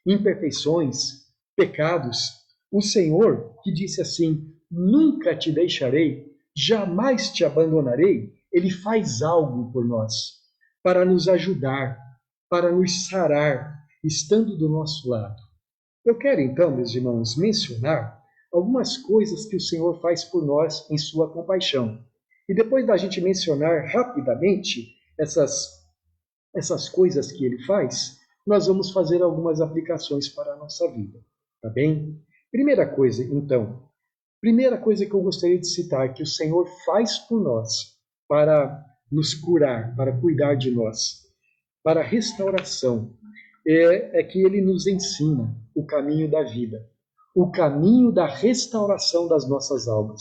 imperfeições, pecados, o Senhor, que disse assim: nunca te deixarei, jamais te abandonarei, ele faz algo por nós, para nos ajudar, para nos sarar, estando do nosso lado. Eu quero então, meus irmãos, mencionar algumas coisas que o Senhor faz por nós em sua compaixão. E depois da gente mencionar rapidamente essas coisas que ele faz, nós vamos fazer algumas aplicações para a nossa vida, tá bem? Primeira coisa que eu gostaria de citar, que o Senhor faz por nós para nos curar, para cuidar de nós, para a restauração, é que ele nos ensina o caminho da vida, o caminho da restauração das nossas almas.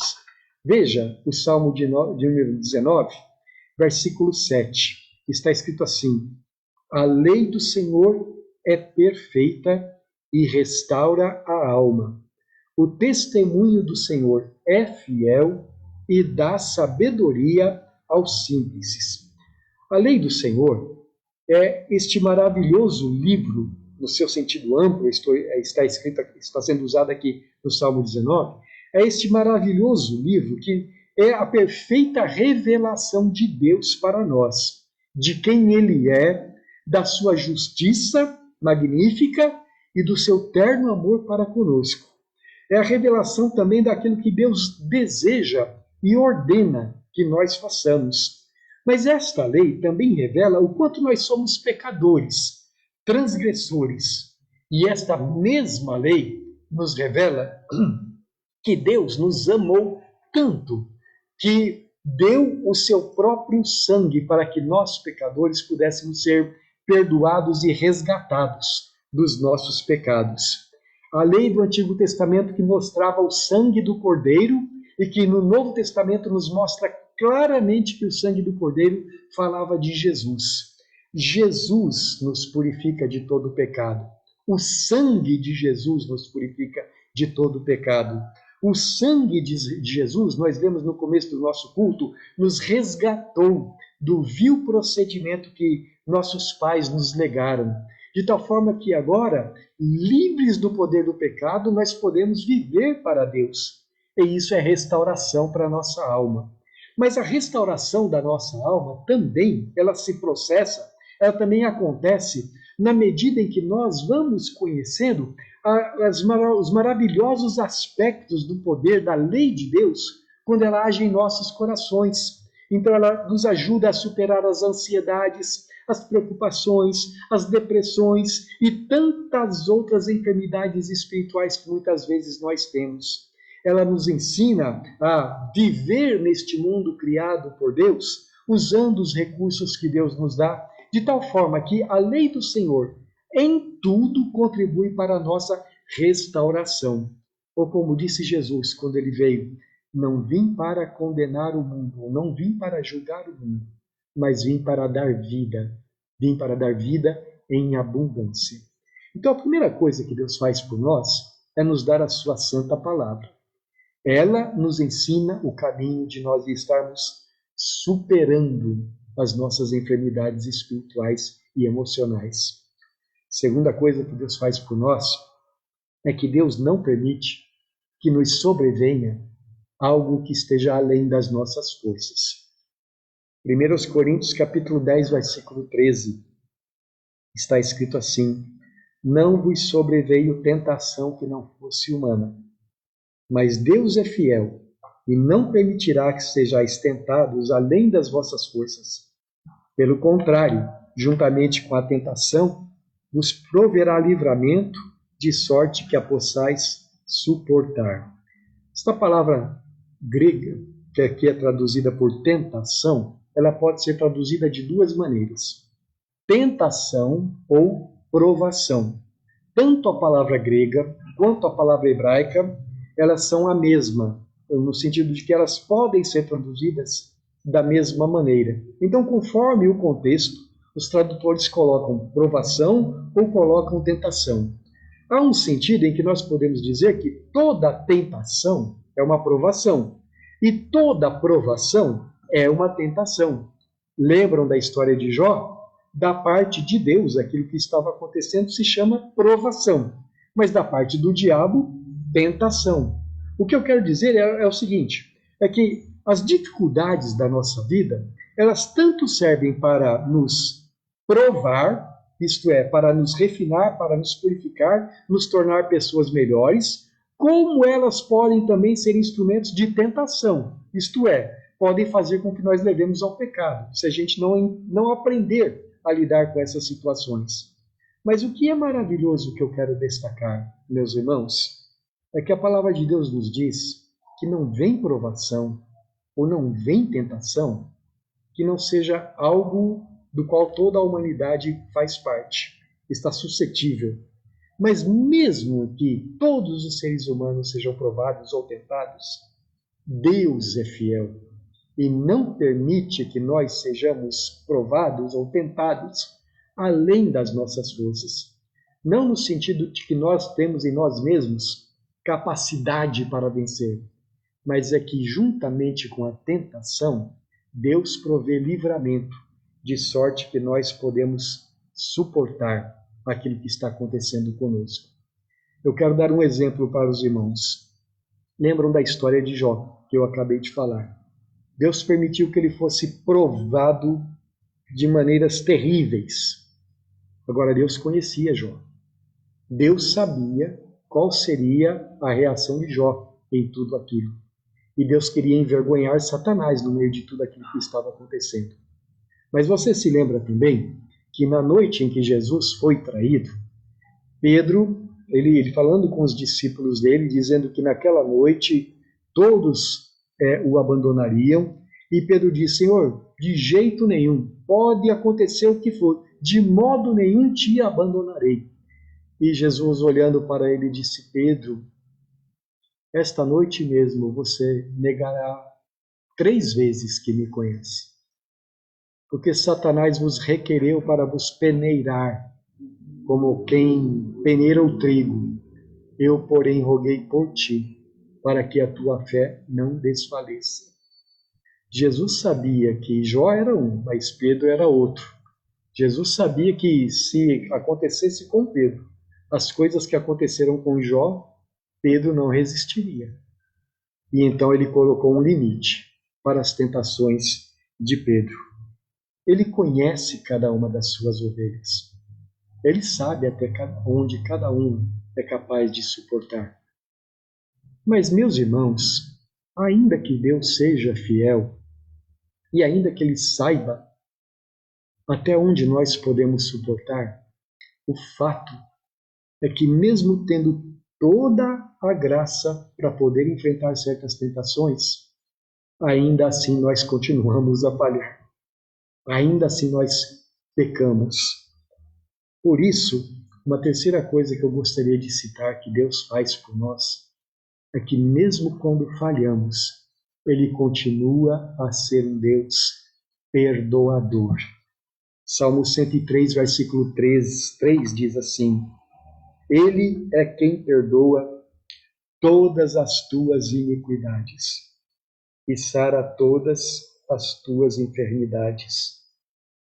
Veja o Salmo de número 19, versículo 7. Está escrito assim: a lei do Senhor é perfeita e restaura a alma. O testemunho do Senhor é fiel e dá sabedoria aos simples. A lei do Senhor é este maravilhoso livro, no seu sentido amplo, está sendo usado aqui no Salmo 19, é este maravilhoso livro que é a perfeita revelação de Deus para nós, de quem Ele é, da sua justiça magnífica e do seu terno amor para conosco. É a revelação também daquilo que Deus deseja e ordena que nós façamos. Mas esta lei também revela o quanto nós somos pecadores, transgressores. E esta mesma lei nos revela que Deus nos amou tanto que deu o seu próprio sangue para que nós, pecadores, pudéssemos ser perdoados e resgatados dos nossos pecados. A lei do Antigo Testamento que mostrava o sangue do Cordeiro e que no Novo Testamento nos mostra claramente que o sangue do Cordeiro falava de Jesus. Jesus nos purifica de todo pecado. O sangue de Jesus nos purifica de todo pecado. O sangue de Jesus, nós vemos no começo do nosso culto, nos resgatou do vil procedimento que nossos pais nos legaram. De tal forma que agora, livres do poder do pecado, nós podemos viver para Deus. E isso é restauração para a nossa alma. Mas a restauração da nossa alma também, ela se processa, ela também acontece na medida em que nós vamos conhecendo os maravilhosos aspectos do poder da lei de Deus quando ela age em nossos corações. Então ela nos ajuda a superar as ansiedades, as preocupações, as depressões e tantas outras enfermidades espirituais que muitas vezes nós temos. Ela nos ensina a viver neste mundo criado por Deus, usando os recursos que Deus nos dá, de tal forma que a lei do Senhor em tudo contribui para a nossa restauração. Ou como disse Jesus quando ele veio, Não vim para condenar o mundo, ou não vim para julgar o mundo, mas vim para dar vida. Vim para dar vida em abundância. Então, a primeira coisa que Deus faz por nós é nos dar a sua santa palavra. Ela nos ensina o caminho de nós estarmos superando as nossas enfermidades espirituais e emocionais. Segunda coisa que Deus faz por nós é que Deus não permite que nos sobrevenha algo que esteja além das nossas forças. 1 Coríntios capítulo 10, versículo 13, está escrito assim: não vos sobreveio tentação que não fosse humana, mas Deus é fiel e não permitirá que sejais tentados além das vossas forças. Pelo contrário, juntamente com a tentação, vos proverá livramento, de sorte que a possais suportar. Esta palavra grega, que aqui é traduzida por tentação, ela pode ser traduzida de duas maneiras: tentação ou provação. Tanto a palavra grega quanto a palavra hebraica, elas são a mesma, no sentido de que elas podem ser traduzidas da mesma maneira. Então, conforme o contexto, os tradutores colocam provação ou colocam tentação. Há um sentido em que nós podemos dizer que toda tentação é uma provação e toda provação é uma tentação. Lembram da história de Jó? Da parte de Deus, aquilo que estava acontecendo se chama provação, mas da parte do diabo, tentação. O que eu quero dizer é o seguinte, é que as dificuldades da nossa vida, elas tanto servem para nos provar, isto é, para nos refinar, para nos purificar, nos tornar pessoas melhores, como elas podem também ser instrumentos de tentação, isto é, podem fazer com que nós levemos ao pecado, se a gente não aprender a lidar com essas situações. Mas o que é maravilhoso que eu quero destacar, meus irmãos, é que a palavra de Deus nos diz que não vem provação ou não vem tentação que não seja algo do qual toda a humanidade faz parte, está suscetível. Mas mesmo que todos os seres humanos sejam provados ou tentados, Deus é fiel e não permite que nós sejamos provados ou tentados além das nossas forças. Não no sentido de que nós temos em nós mesmos capacidade para vencer, mas é que juntamente com a tentação, Deus provê livramento, de sorte que nós podemos suportar aquilo que está acontecendo conosco. Eu quero dar um exemplo para os irmãos. Lembram da história de Jó, que eu acabei de falar? Deus permitiu que ele fosse provado de maneiras terríveis. Agora, Deus conhecia Jó. Deus sabia qual seria a reação de Jó em tudo aquilo. E Deus queria envergonhar Satanás no meio de tudo aquilo que estava acontecendo. Mas você se lembra também que na noite em que Jesus foi traído, Pedro, ele falando com os discípulos dele, dizendo que naquela noite todos o abandonariam, e Pedro disse: Senhor, de jeito nenhum, pode acontecer o que for, de modo nenhum te abandonarei. E Jesus, olhando para ele, disse: Pedro, esta noite mesmo você negará 3 vezes que me conhece. Porque Satanás vos requereu para vos peneirar, como quem peneira o trigo. Eu, porém, roguei por ti, para que a tua fé não desfaleça. Jesus sabia que Jó era um, mas Pedro era outro. Jesus sabia que se acontecesse com Pedro as coisas que aconteceram com Jó, Pedro não resistiria. E então ele colocou um limite para as tentações de Pedro. Ele conhece cada uma das suas ovelhas. Ele sabe até onde cada um é capaz de suportar. Mas, meus irmãos, ainda que Deus seja fiel, e ainda que Ele saiba até onde nós podemos suportar, o fato é que mesmo tendo toda a graça para poder enfrentar certas tentações, ainda assim nós continuamos a falhar. Ainda assim nós pecamos. Por isso, uma terceira coisa que eu gostaria de citar que Deus faz por nós é que mesmo quando falhamos, Ele continua a ser um Deus perdoador. Salmo 103, versículo 3 diz assim: Ele é quem perdoa todas as tuas iniquidades e sara todas as tuas enfermidades.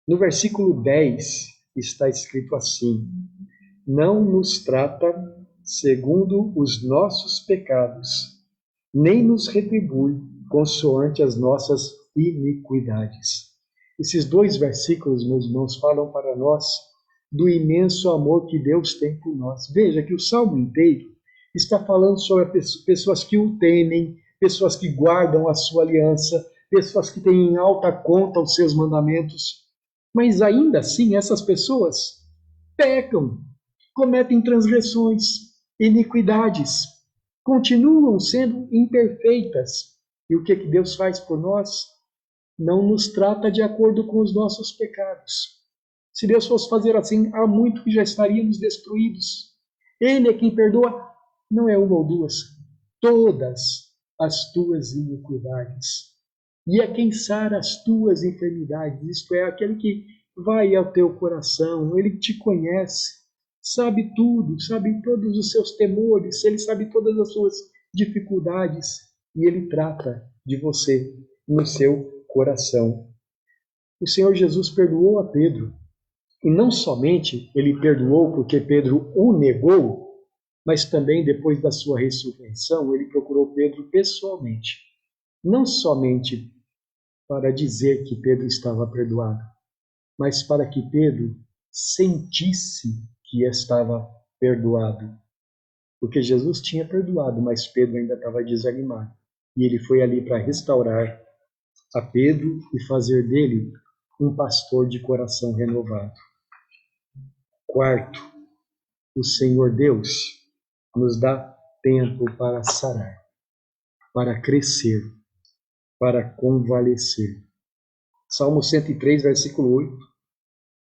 No versículo 10 está escrito assim: Não nos trata segundo os nossos pecados, nem nos retribui consoante as nossas iniquidades. Esses dois versículos, meus irmãos, falam para nós do imenso amor que Deus tem por nós. Veja que o Salmo inteiro está falando sobre pessoas que o temem, pessoas que guardam a sua aliança, pessoas que têm em alta conta os seus mandamentos. Mas ainda assim, essas pessoas pecam, cometem transgressões, iniquidades, continuam sendo imperfeitas. E o que Deus faz por nós? Não nos trata de acordo com os nossos pecados. Se Deus fosse fazer assim, há muito que já estaríamos destruídos. Ele é quem perdoa, não é uma ou duas, todas as tuas iniquidades. E é quem sara as tuas enfermidades, isto é, aquele que vai ao teu coração, ele te conhece, sabe tudo, sabe todos os seus temores, ele sabe todas as suas dificuldades e ele trata de você no seu coração. O Senhor Jesus perdoou a Pedro. E não somente ele perdoou porque Pedro o negou, mas também depois da sua ressurreição, ele procurou Pedro pessoalmente. Não somente para dizer que Pedro estava perdoado, mas para que Pedro sentisse que estava perdoado. Porque Jesus tinha perdoado, mas Pedro ainda estava desanimado. E ele foi ali para restaurar a Pedro e fazer dele um pastor de coração renovado. Quarto, o Senhor Deus nos dá tempo para sarar, para crescer, para convalescer. Salmo 103, versículo 8,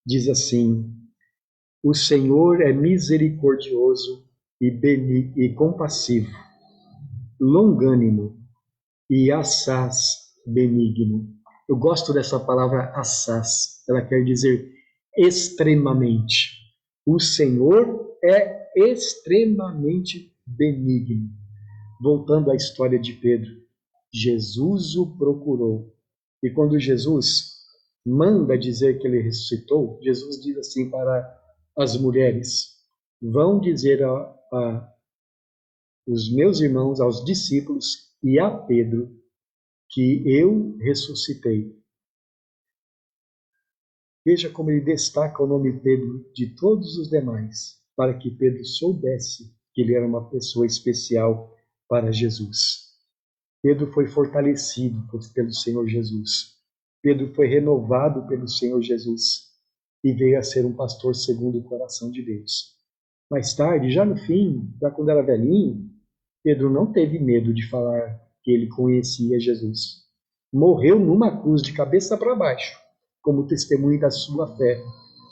diz assim: O Senhor é misericordioso e compassivo, longânimo e assaz benigno. Eu gosto dessa palavra assaz, ela quer dizer extremamente. O Senhor é extremamente benigno. Voltando à história de Pedro, Jesus o procurou. E quando Jesus manda dizer que ele ressuscitou, Jesus diz assim para as mulheres: vão dizer a os meus irmãos, aos discípulos e a Pedro que eu ressuscitei. Veja como ele destaca o nome Pedro de todos os demais, para que Pedro soubesse que ele era uma pessoa especial para Jesus. Pedro foi fortalecido pelo Senhor Jesus. Pedro foi renovado pelo Senhor Jesus e veio a ser um pastor segundo o coração de Deus. Mais tarde, já no fim, já quando era velhinho, Pedro não teve medo de falar que ele conhecia Jesus. Morreu numa cruz de cabeça para baixo, como testemunho da sua fé,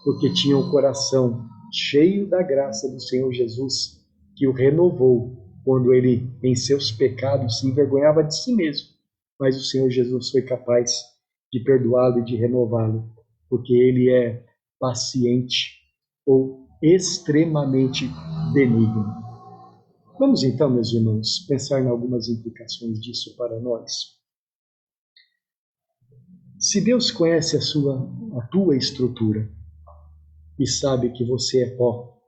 porque tinha o coração cheio da graça do Senhor Jesus, que o renovou quando ele, em seus pecados, se envergonhava de si mesmo. Mas o Senhor Jesus foi capaz de perdoá-lo e de renová-lo, porque ele é paciente ou extremamente benigno. Vamos então, meus irmãos, pensar em algumas implicações disso para nós. Se Deus conhece a tua estrutura e sabe que você é pó,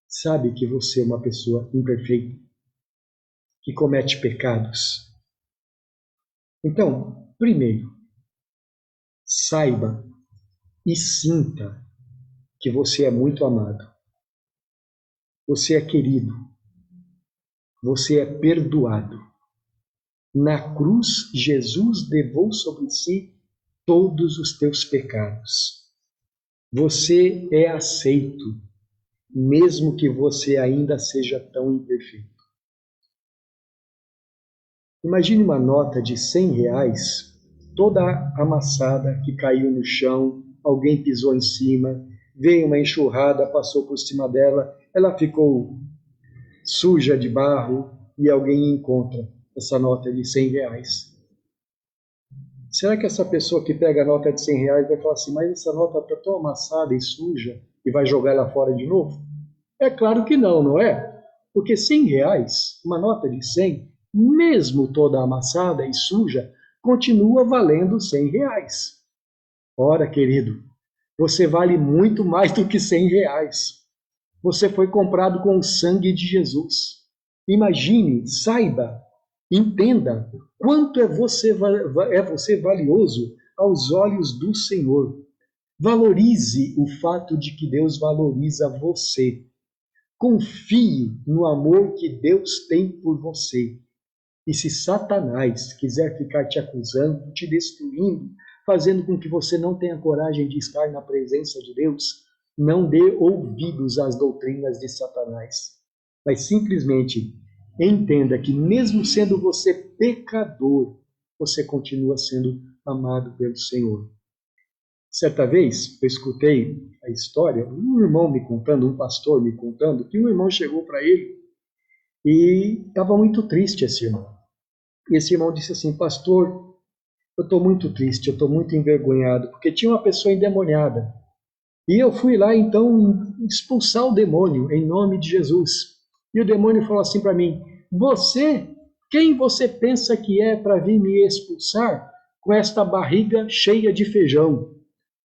sabe que você é uma pessoa imperfeita, que comete pecados, então, primeiro, saiba e sinta que você é muito amado, você é querido, você é perdoado. Na cruz, Jesus levou sobre si todos os teus pecados. Você é aceito, mesmo que você ainda seja tão imperfeito. Imagine uma nota de R$100, toda amassada, que caiu no chão, alguém pisou em cima, veio uma enxurrada, passou por cima dela, ela ficou suja de barro, e alguém encontra essa nota de R$ 100. Será que essa pessoa que pega a nota de R$ 100 vai falar assim, mas essa nota está tão amassada e suja e vai jogar ela fora de novo? É claro que não, não é? Porque R$ 100, uma nota de 100, mesmo toda amassada e suja, continua valendo R$ 100. Ora, querido, você vale muito mais do que R$ 100. Você foi comprado com o sangue de Jesus. Imagine, saiba, entenda quanto é você valioso aos olhos do Senhor. Valorize o fato de que Deus valoriza você. Confie no amor que Deus tem por você. E se Satanás quiser ficar te acusando, te destruindo, fazendo com que você não tenha coragem de estar na presença de Deus, não dê ouvidos às doutrinas de Satanás. Mas simplesmente entenda que mesmo sendo você pecador, você continua sendo amado pelo Senhor. Certa vez, eu escutei a história, um irmão me contando, um pastor me contando, que um irmão chegou para ele e estava muito triste esse irmão. E esse irmão disse assim, pastor, eu estou muito triste, eu estou muito envergonhado, porque tinha uma pessoa endemoniada. E eu fui lá, então, expulsar o demônio, em nome de Jesus. E o demônio falou assim para mim, quem você pensa que é para vir me expulsar com esta barriga cheia de feijão?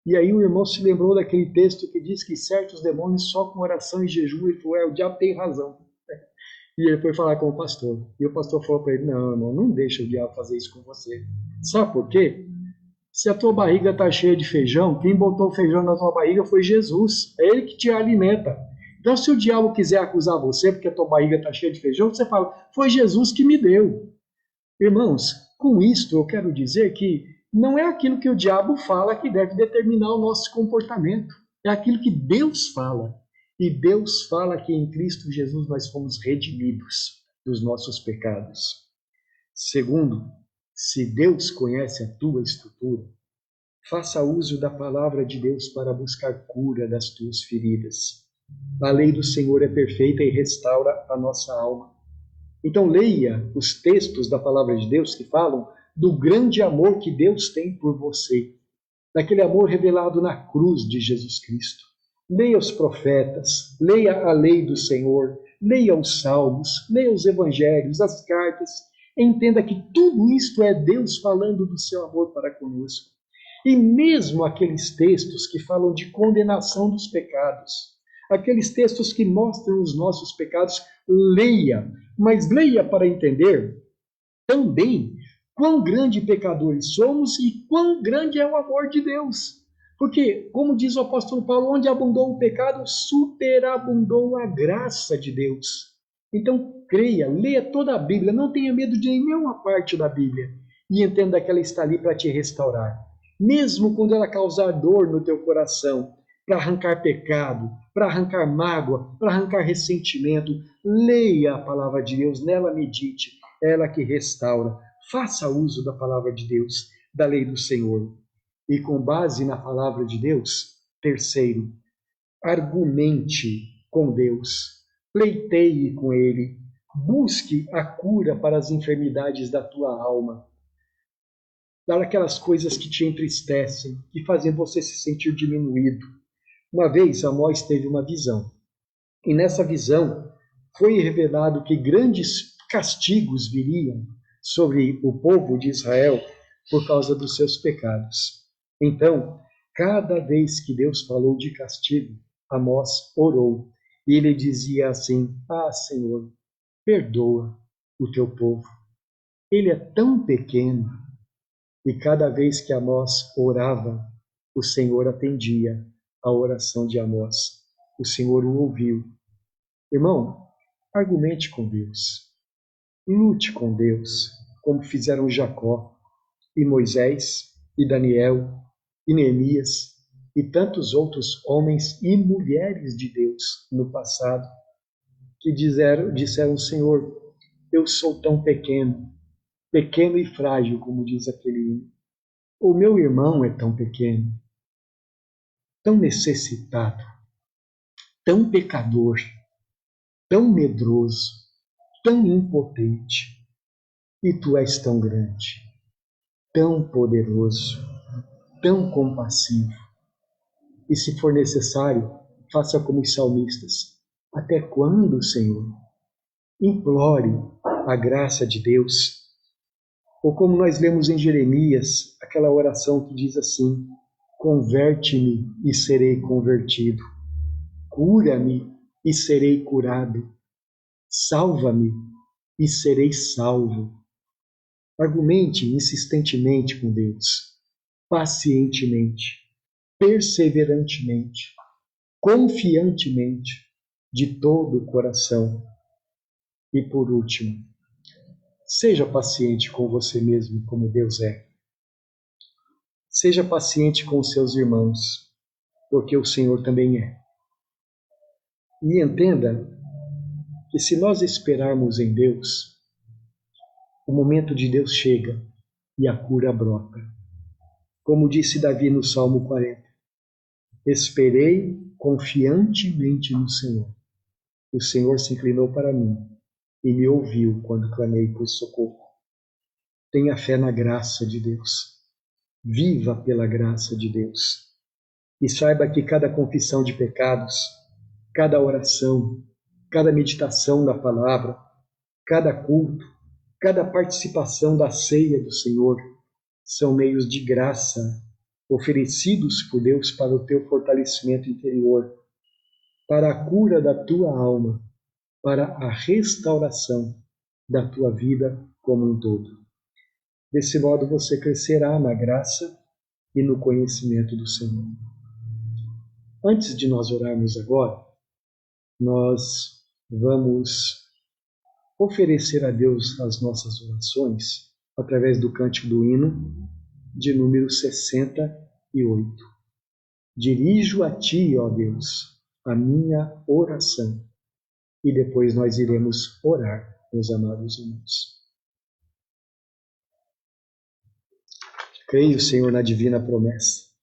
E aí o irmão se lembrou daquele texto que diz que certos demônios só com oração e jejum, ele falou, o diabo tem razão. E ele foi falar com o pastor. E o pastor falou para ele, não, irmão, não deixa o diabo fazer isso com você. Sabe por quê? Se a tua barriga está cheia de feijão, quem botou o feijão na tua barriga foi Jesus. É ele que te alimenta. Então, se o diabo quiser acusar você porque a tua barriga está cheia de feijão, você fala, foi Jesus que me deu. Irmãos, com isto eu quero dizer que não é aquilo que o diabo fala que deve determinar o nosso comportamento. É aquilo que Deus fala. E Deus fala que em Cristo Jesus nós fomos redimidos dos nossos pecados. Segundo, se Deus conhece a tua estrutura, faça uso da palavra de Deus para buscar cura das tuas feridas. A lei do Senhor é perfeita e restaura a nossa alma. Então leia os textos da palavra de Deus que falam do grande amor que Deus tem por você, daquele amor revelado na cruz de Jesus Cristo. Leia os profetas, leia a lei do Senhor, leia os salmos, leia os evangelhos, as cartas. Entenda que tudo isto é Deus falando do seu amor para conosco. E mesmo aqueles textos que falam de condenação dos pecados, aqueles textos que mostram os nossos pecados, leia, mas leia para entender também quão grande pecadores somos e quão grande é o amor de Deus. Porque, como diz o apóstolo Paulo, onde abundou o pecado, superabundou a graça de Deus. Então, creia, leia toda a Bíblia, não tenha medo de nenhuma parte da Bíblia e entenda que ela está ali para te restaurar. Mesmo quando ela causar dor no teu coração, para arrancar pecado, para arrancar mágoa, para arrancar ressentimento, leia a palavra de Deus, nela medite, é ela que restaura. Faça uso da palavra de Deus, da lei do Senhor. E com base na palavra de Deus, terceiro, argumente com Deus, pleiteie com Ele, busque a cura para as enfermidades da tua alma, daquelas coisas que te entristecem, que fazem você se sentir diminuído. Uma vez Amós teve uma visão, e nessa visão foi revelado que grandes castigos viriam sobre o povo de Israel por causa dos seus pecados. Então, cada vez que Deus falou de castigo, Amós orou. E ele dizia assim, Senhor, perdoa o teu povo. Ele é tão pequeno. E cada vez que Amós orava, o Senhor atendia a oração de Amós. O Senhor o ouviu. Irmão, argumente com Deus. Lute com Deus, como fizeram Jacó, e Moisés, e Daniel, e Neemias, e tantos outros homens e mulheres de Deus no passado, que disseram, Senhor, eu sou tão pequeno, pequeno e frágil, como diz aquele hino. O meu irmão é tão pequeno, tão necessitado, tão pecador, tão medroso. tão impotente, e tu és tão grande, tão poderoso, tão compassivo. E se for necessário, faça como os salmistas. Até quando, Senhor? Implore a graça de Deus. Ou como nós lemos em Jeremias, aquela oração que diz assim: converte-me e serei convertido. Cura-me e serei curado. Salva-me e serei salvo. Argumente insistentemente com Deus, pacientemente, perseverantemente, confiantemente, de todo o coração. E por último, seja paciente com você mesmo, como Deus é. Seja paciente com seus irmãos, porque o Senhor também é. E entenda que se nós esperarmos em Deus, o momento de Deus chega e a cura brota. Como disse Davi no Salmo 40, esperei confiantemente no Senhor. O Senhor se inclinou para mim e me ouviu quando clamei por socorro. Tenha fé na graça de Deus. Viva pela graça de Deus. E saiba que cada confissão de pecados, cada oração, cada meditação da palavra, cada culto, cada participação da ceia do Senhor são meios de graça oferecidos por Deus para o teu fortalecimento interior, para a cura da tua alma, para a restauração da tua vida como um todo. Desse modo você crescerá na graça e no conhecimento do Senhor. Antes de nós orarmos agora, nós vamos oferecer a Deus as nossas orações através do cântico do hino de número 68. Dirijo a Ti, ó Deus, a minha oração. E depois nós iremos orar, meus amados irmãos. Creio, Senhor, na divina promessa.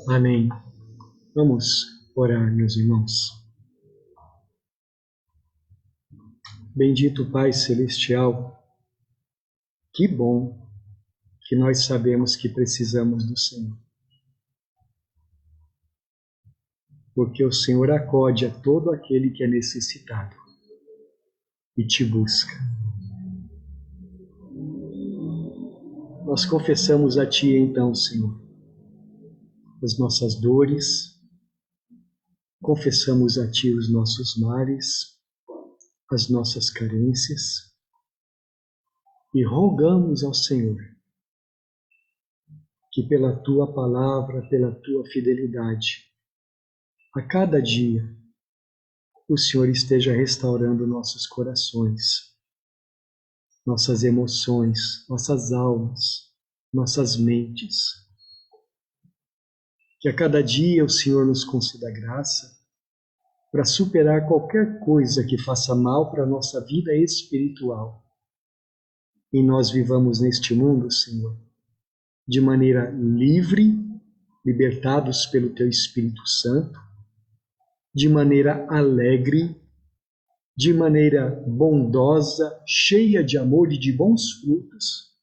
Amém. Vamos orar, meus irmãos. Bendito Pai Celestial, que bom que nós sabemos que precisamos do Senhor. Porque o Senhor acode a todo aquele que é necessitado e te busca. Nós confessamos a Ti então, Senhor, as nossas dores, confessamos a Ti os nossos males, as nossas carências e rogamos ao Senhor que pela Tua palavra, pela Tua fidelidade, a cada dia o Senhor esteja restaurando nossos corações, nossas emoções, nossas almas, nossas mentes. Que a cada dia o Senhor nos conceda graça para superar qualquer coisa que faça mal para a nossa vida espiritual. E nós vivamos neste mundo, Senhor, de maneira livre, libertados pelo Teu Espírito Santo, de maneira alegre, de maneira bondosa, cheia de amor e de bons frutos,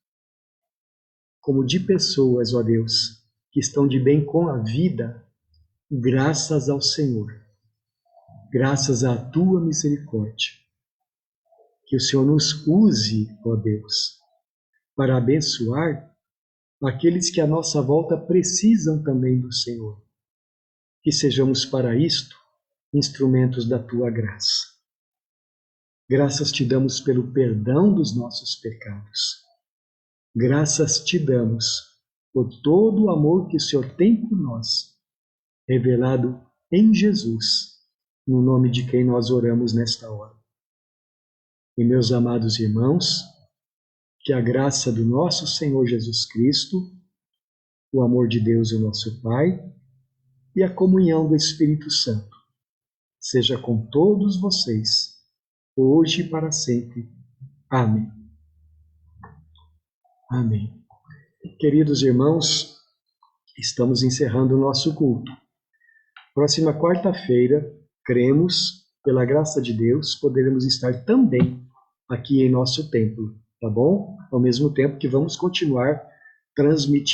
como de pessoas, ó Deus, que estão de bem com a vida, graças ao Senhor, graças à Tua misericórdia. Que o Senhor nos use, ó Deus, para abençoar aqueles que à nossa volta precisam também do Senhor. Que sejamos para isto instrumentos da Tua graça. Graças Te damos pelo perdão dos nossos pecados. Graças Te damos por todo o amor que o Senhor tem por nós, revelado em Jesus, no nome de quem nós oramos nesta hora. E meus amados irmãos, que a graça do nosso Senhor Jesus Cristo, o amor de Deus, o nosso Pai, e a comunhão do Espírito Santo seja com todos vocês, hoje e para sempre. Amém. Amém. Queridos irmãos, estamos encerrando o nosso culto. Próxima quarta-feira, cremos, pela graça de Deus, poderemos estar também aqui em nosso templo, tá bom? Ao mesmo tempo que vamos continuar transmitindo